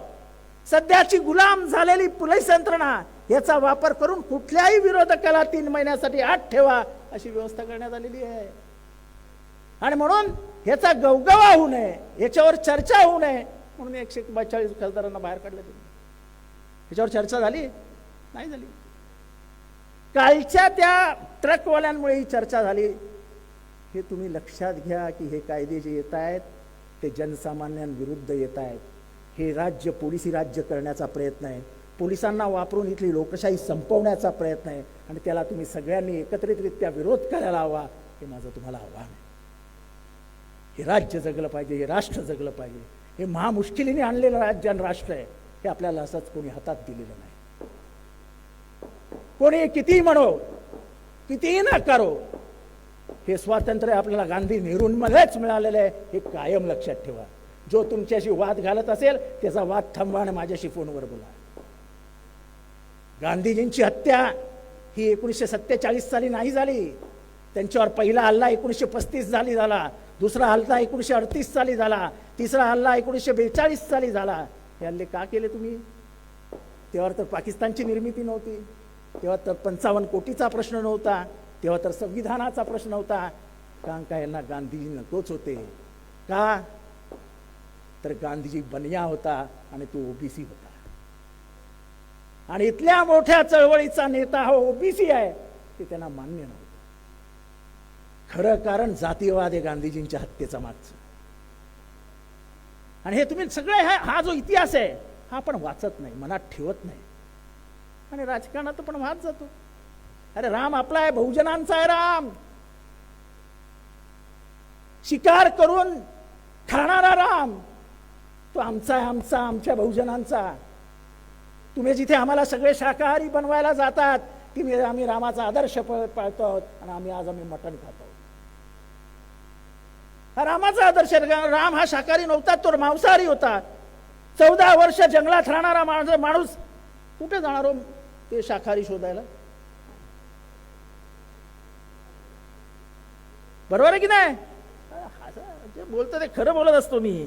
सध्याची गुलाम झालेली पोलीस यंत्रणा याचा वापर करून कुठल्याही विरोधकाला 3 महिन्यासाठी आत ठेवा अशी व्यवस्था करण्यात आलेली आहे. आणि म्हणून याचा गवगवा होऊ नये, याच्यावर चर्चा होऊ नये म्हणून 142 खासदारांना बाहेर काढलं. याच्यावर चर्चा झाली नाही? झाली. कालच्या त्या ट्रकवाल्यांमुळे ही चर्चा झाली. हे तुम्ही लक्षात घ्या की हे कायदे जे येत आहेत ते जनसामान्यांविरुद्ध येत आहेत. हे राज्य पोलिसी राज्य करण्याचा प्रयत्न आहे, पोलिसांना वापरून इथली लोकशाही संपवण्याचा प्रयत्न आहे, आणि त्याला तुम्ही सगळ्यांनी एकत्रितरित्या विरोध करायला हवा, हे माझं तुम्हाला आव्हान आहे. हे राज्य जगलं पाहिजे, हे राष्ट्र जगलं पाहिजे. हे महामुश्किलीने आणलेलं राज्य आणि राष्ट्र आहे, हे आपल्याला असंच कोणी हातात दिलेलं नाही. कोणी कितीही म्हणो, कितीही नाकारो, हे स्वातंत्र्य आपल्याला गांधी नेहरूंमध्येच मिळालेलं आहे, हे कायम लक्षात ठेवा. जो तुमच्याशी वाद घालत असेल त्याचा वाद थांबवा आणि माझ्याशी फोनवर बोला. गांधीजींची हत्या ही 1947 साली नाही झाली. त्यांच्यावर पहिला हल्ला 1935 साली झाला, दुसरा हल्ला 1938 साली झाला, तिसरा हल्ला 1942 साली झाला. हे हल्ले का केले तुम्ही? तेव्हा तर पाकिस्तानची निर्मिती नव्हती, तेव्हा तर 55 कोटीचा प्रश्न नव्हता, तेव्हा तर संविधानाचा प्रश्न नव्हता. कारण का यांना गांधीजी नकोच होते. का? तर गांधीजी बनिया होता आणि तो ओबीसी होता, आणि इथल्या मोठ्या चळवळीचा नेता हा ओबीसी आहे, ते त्यांना मान्य नव्हतं. खरं कारण जातीयवाद आहे गांधीजींच्या हत्येचा मागचं. आणि हे तुम्ही सगळे हा जो इतिहास आहे हा आपण वाचत नाही, मनात ठेवत नाही, आणि राजकारणात पण वाद जातो. अरे राम आपला आहे, बहुजनांचा आहे राम. शिकार करून खाणारा राम तो आमचा आहे, आमच्या बहुजनांचा. तुम्ही जिथे आम्हाला सगळे शाकाहारी बनवायला जातात की आम्ही रामाचा आदर्श पाळतो आहोत, आणि आम्ही मटण खातो. हा रामाचा आदर्श. राम हा शाकाहारी नव्हता, तो मांसाहारी होता. 14 वर्ष जंगलात राहणारा माणूस कुठे जाणार हो ते शाकाहारी शोधायला? बरोबर आहे की नाही? जे बोलतो ते खरं बोलत असतो मी.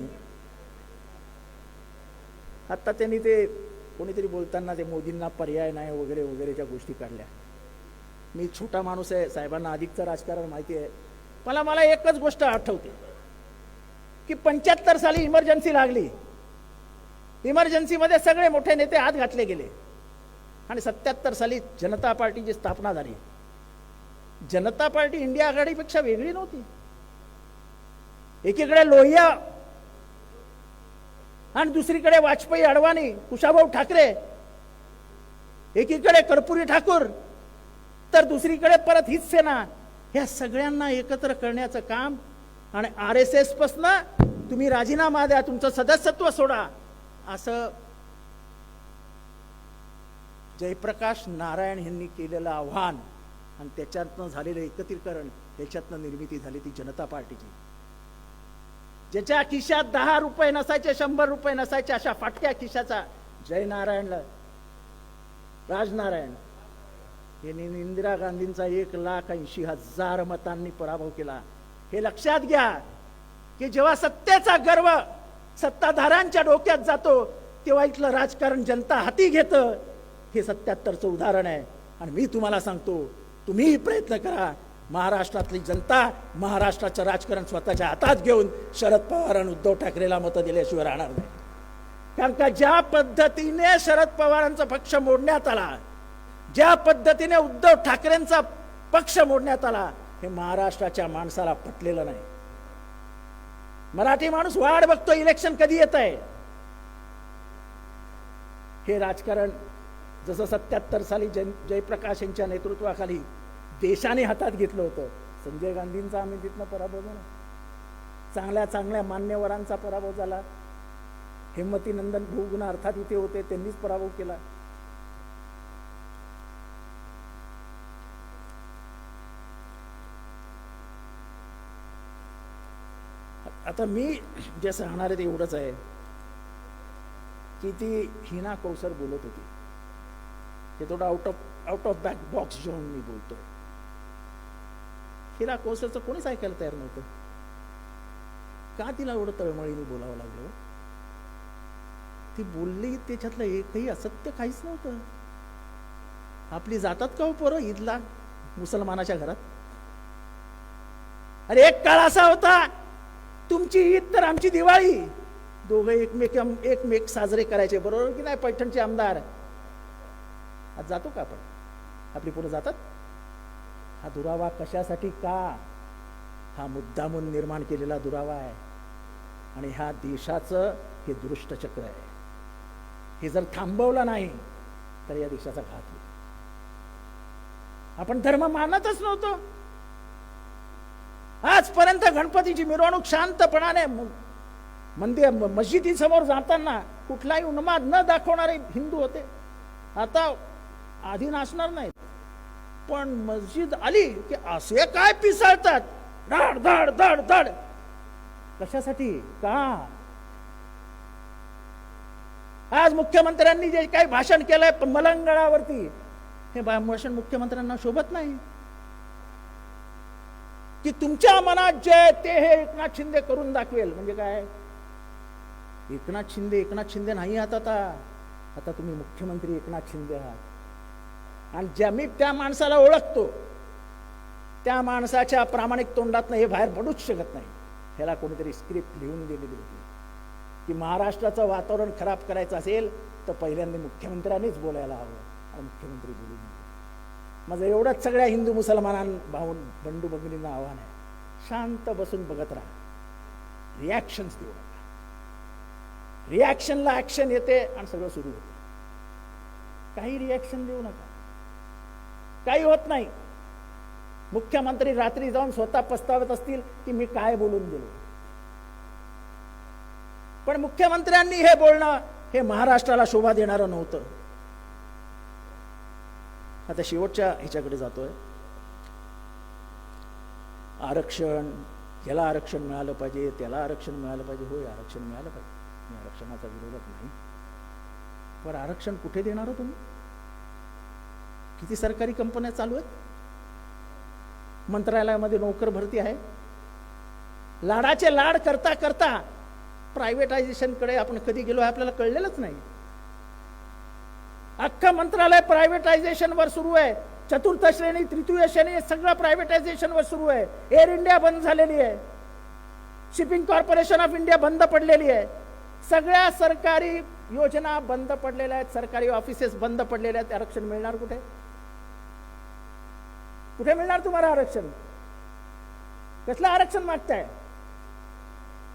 आता त्यांनी ते कोणीतरी बोलताना ते मोदींना पर्याय नाही वगैरे वगैरेच्या गोष्टी काढल्या. मी छोटा माणूस आहे, साहेबांना अधिकचं राजकारण माहिती आहे. मला एकच गोष्ट आठवते की 75 साली इमर्जन्सी लागली. इमर्जन्सीमध्ये सगळे मोठे नेते हात घातले गेले, आणि 77 साली जनता पार्टीची स्थापना झाली. जनता पार्टी इंडिया आघाडीपेक्षा वेगळी नव्हती. एकीकडे लोहिया आणि दुसरीकडे वाजपेयी, अडवाणी, कुशाभाऊ ठाकरे, एकीकडे कर्पुरी ठाकूर, तर दुसरीकडे परत हीच सेना. ह्या सगळ्यांना एकत्र करण्याचं काम, आणि RSS पासून तुम्ही राजीनामा द्या, तुमचं सदस्यत्व सोडा, असं जयप्रकाश नारायण यांनी केलेलं आव्हान, आणि त्याच्यातनं झालेलं एकत्रीकरण, त्याच्यातनं निर्मिती झाली ती जनता पार्टीची. ज्याच्या खिशात 10 रुपये नसायचे, 100 रुपये नसायचे, अशा फाटक्या खिशाचा जयनारायणला, राजनारायण यांनी इंदिरा गांधींचा 1,80,000 मतांनी पराभव केला. हे लक्षात घ्या की जेव्हा सत्तेचा गर्व सत्ताधाऱ्यांच्या डोक्यात जातो तेव्हा इथलं राजकारण जनता हाती घेतं. हे 77चं उदाहरण आहे. आणि मी तुम्हाला सांगतो, तुम्हीही प्रयत्न करा. महाराष्ट्रातली जनता महाराष्ट्राचं राजकारण स्वतःच्या हातात घेऊन शरद पवार आणि उद्धव ठाकरेला मतं दिल्याशिवाय राहणार नाही. कारण का ज्या पद्धतीने शरद पवारांचा पक्ष मोडण्यात आला, ज्या पद्धतीने उद्धव ठाकरेंचा पक्ष मोडण्यात आला, हे महाराष्ट्राच्या माणसाला पटलेलं नाही. मराठी माणूस वाढ बघतो इलेक्शन कधी येत आहे. हे राजकारण जसं 77 साली जयप्रकाश यांच्या नेतृत्वाखाली देशाने हातात घेतलं होतं. संजय गांधींचा आम्ही तिथनं पराभव झाला, चांगल्या चांगल्या मान्यवरांचा पराभव झाला. हेमवतीनंदन बहुगुण अर्थात इथे होते, त्यांनीच पराभव केला. आता मी जे सांगणार आहे ते एवढंच आहे की ती हिना कौसर बोलत होती, ते थोडं आउट ऑफ बॅक बॉक्स घेऊन मी बोलतोय. हिना कौसरचं कोणीच ऐकायला तयार नव्हतं. का तिला एवढं तळमळीने बोलावं लागलं? ती बोलली त्याच्यातलं एकही असत्य काहीच नव्हतं. आपली जातात का हो पोरं ईदला मुसलमानाच्या घरात? अरे एक काळ असा होता, तुमची ईद तर आमची दिवाळी, दोघं एकमेक साजरे करायचे. बरोबर की नाही? पैठणचे आमदार आज जातो का आपण? आपली पोरं जातात? हा दुरावा कशासाठी? का? हा मुद्दामून निर्माण केलेला दुरावा आहे. आणि ह्या देशाचं हे दुष्ट चक्र आहे. हे जर थांबवलं नाही तर या देशाचा घात होईल. आपण धर्म मानतच नव्हतो. आजपर्यंत गणपतीची मिरवणूक शांतपणाने मंदिर मस्जिदीसमोर जाताना कुठलाही उन्माद न दाखवणारे हिंदू होते. आता आधी नाचणार नाहीत, पण मस्जिद आली की असे काय पिसाळतात, धड धड धड धड. कशासाठी? का? आज मुख्यमंत्र्यांनी जे काही भाषण केलंय मलंगणावरती, हे भाषण मुख्यमंत्र्यांना शोभत नाही. की तुमच्या मनात जे ते हे एकनाथ शिंदे करून दाखवेल. म्हणजे काय? एकनाथ शिंदे नाही आता तुम्ही मुख्यमंत्री एकनाथ शिंदे आहात. आणि ज्या मी त्या माणसाला ओळखतो, त्या माणसाच्या प्रामाणिक तोंडातनं हे बाहेर पडूच शकत नाही. ह्याला कोणीतरी स्क्रिप्ट लिहून दिलेली होती की महाराष्ट्राचं वातावरण खराब करायचं असेल तर पहिल्यांदा मुख्यमंत्र्यांनीच बोलायला हवं. आणि मुख्यमंत्री बोलून माझं एवढंच सगळ्या हिंदू मुसलमानांना भाऊन बंडू भगिनींना आव्हान आहे, शांत बसून बघत राहा, रिॲक्शन्स देऊ नका. रिॲक्शनला ऍक्शन येते आणि सगळं सुरू होतं. काही रिॲक्शन देऊ नका, काही होत नाही. मुख्यमंत्री रात्री जाऊन स्वतः पस्तावत असतील की मी काय बोलून गेलो. पण मुख्यमंत्र्यांनी हे बोलणं हे महाराष्ट्राला शोभा देणारं नव्हतं. आता शेवटच्या ह्याच्याकडे जातोय. आरक्षण, याला आरक्षण मिळालं पाहिजे, त्याला आरक्षण मिळालं पाहिजे. होय, आरक्षण मिळालं पाहिजे, मी आरक्षणाचा विरोधक नाही. पण आरक्षण कुठे देणार हो तुम्ही? किती सरकारी कंपन्या चालू आहेत? मंत्रालयामध्ये नोकर भरती आहे. लाडाचे लाड करता करता प्रायव्हेटायझेशन कडे आपण कधी गेलो आहे आपल्याला कळलेलंच नाही. अख्खं मंत्रालय प्रायव्हेटायझेशन वर सुरू आहे. चतुर्थ श्रेणी, तृतीय श्रेणी सगळं प्रायव्हेटायझेशन वर सुरू आहे. एअर इंडिया बंद झालेली आहे, शिपिंग कॉर्पोरेशन ऑफ इंडिया बंद पडलेली आहे, सगळ्या सरकारी योजना बंद पडलेल्या आहेत, सरकारी ऑफिसेस बंद पडलेल्या आहेत. आरक्षण मिळणार कुठे? कुठे मिळणार तुम्हाला आरक्षण? कसलं आरक्षण मागताय?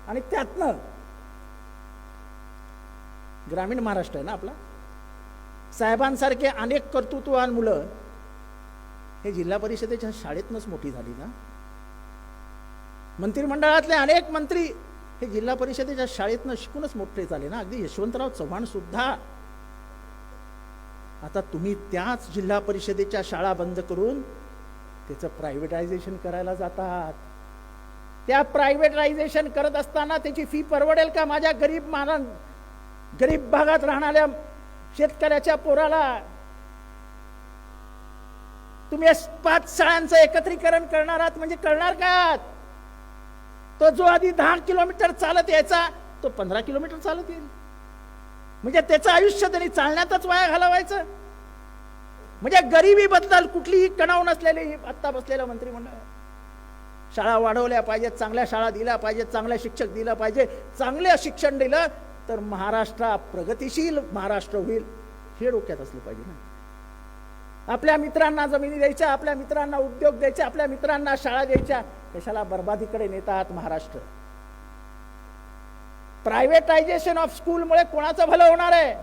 आणि त्यातनं ग्रामीण महाराष्ट्र आहे ना आपला, साहेबांसारखे अनेक कर्तृत्ववान मुलं हे जिल्हा परिषदेच्या शाळेतनंच मोठी झाली ना. मंत्रिमंडळातले अनेक मंत्री हे जिल्हा परिषदेच्या शाळेतनं शिकूनच मोठे झाले ना. अगदी यशवंतराव चव्हाण सुद्धा. आता तुम्ही त्याच जिल्हा परिषदेच्या शाळा बंद करून त्याचं प्रायव्हेटायझेशन करायला जातात. त्या प्रायव्हेटायझेशन करत असताना त्याची फी परवडेल का माझ्या गरीब भागात राहणाऱ्या शेतकऱ्याच्या पोराला? तुम्ही 5 शाळांचं एकत्रीकरण करणार आहात म्हणजे करणार काय? तो जो आधी 10 किलोमीटर चालत यायचा तो 15 किलोमीटर चालत येईल. म्हणजे त्याचं आयुष्य त्यांनी चालण्यातच वाया घालवायचं. म्हणजे गरिबी बद्दल कुठलीही कणाव नसलेली आत्ता बसलेलं मंत्रिमंडळ. शाळा वाढवल्या पाहिजेत, चांगल्या शाळा दिल्या पाहिजेत, चांगल्या शिक्षक दिलं पाहिजे. चांगले शिक्षण दिलं तर महाराष्ट्र प्रगतिशील महाराष्ट्र होईल, हे डोक्यात असलं पाहिजे ना. आपल्या मित्रांना जमिनी द्यायच्या, आपल्या मित्रांना उद्योग द्यायचे, आपल्या मित्रांना शाळा द्यायच्या. कशाला बर्बादीकडे नेत आहात महाराष्ट्र? प्रायव्हेटायझेशन ऑफ स्कूलमुळे कोणाचं भलं होणार आहे?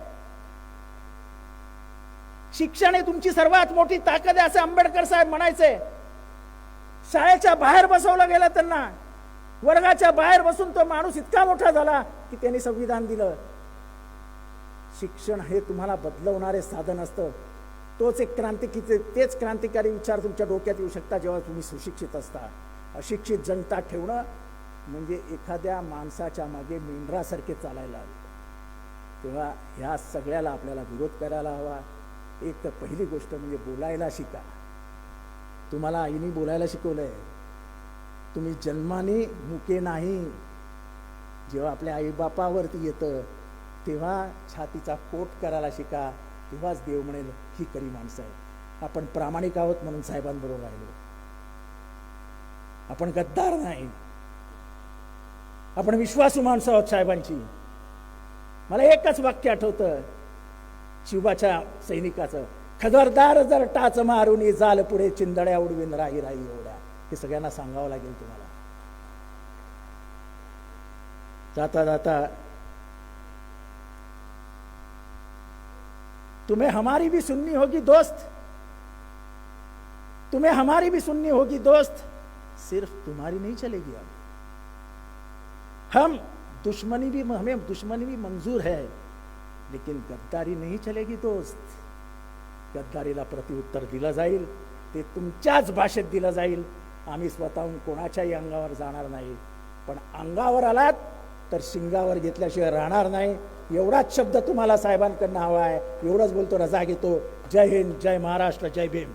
शिक्षण ही तुमची सर्वात मोठी ताकद आहे असं आंबेडकर साहेब म्हणायचे. शाळेच्या बाहेर बसवलं गेलं त्यांना, वर्गाच्या बाहेर बसून तो माणूस इतका मोठा झाला की त्यांनी संविधान दिलं. शिक्षण हे तुम्हाला बदलवणारे साधन असतं. तेच क्रांतिकारी विचार तुमच्या डोक्यात येऊ शकता जेव्हा तुम्ही सुशिक्षित असता. अशिक्षित जनता ठेवणं म्हणजे एखाद्या माणसाच्या मागे मेंढरासारखे चालायला हवे. तेव्हा ह्या सगळ्याला आपल्याला विरोध करायला हवा. एक तर पहिली गोष्ट म्हणजे बोलायला शिका. तुम्हाला आईने बोलायला शिकवलंय. तुम्ही जन्माने मुके नाही. जेव्हा आपल्या आईबापावरती येतं तेव्हा छातीचा कोट करायला शिका. तेव्हाच देव म्हणेल ही खरी माणसं आहे. आपण प्रामाणिक आहोत म्हणून साहेबांबरोबर राहिलो. आपण गद्दार नाही. आपण विश्वासू माणसं आहोत साहेबांची. मला एकच वाक्य आठवतं शिवबाच्या सैनिकाचं, खबरदार जर टाच मारून जाल पुढे चिंदड्या उडवीन राही राही एवढ्या. हे सगळ्यांना सांगावं लागेल तुम्हाला. जाता जाता तुम्हें हमारी भी सुननी होगी दोस्त, तुम्हें हमारी भी सुननी होगी दोस्त, सिर्फ तुम्हारी नहीं चलेगी। अब हम दुश्मनी भी, हमें दुश्मनी भी मंजूर है, लेकिन गद्दारी नहीं चलेगी दोस्त। गद्दारीला प्रत्युत्तर दिलं जाईल, ते तुमच्याच भाषेत दिलं जाईल। आम्ही स्वतःहून कोणाच्याही अंगावर जाणार नाही, पण अंगावर आलात तर शिंगावर घेतल्याशिवाय राहणार नाही। एवढाच शब्द तुम्हाला साहेबांकडनं हवा आहे, एवढंच बोलतो, रजा घेतो। जय हिंद, जय महाराष्ट्र, जय भीम।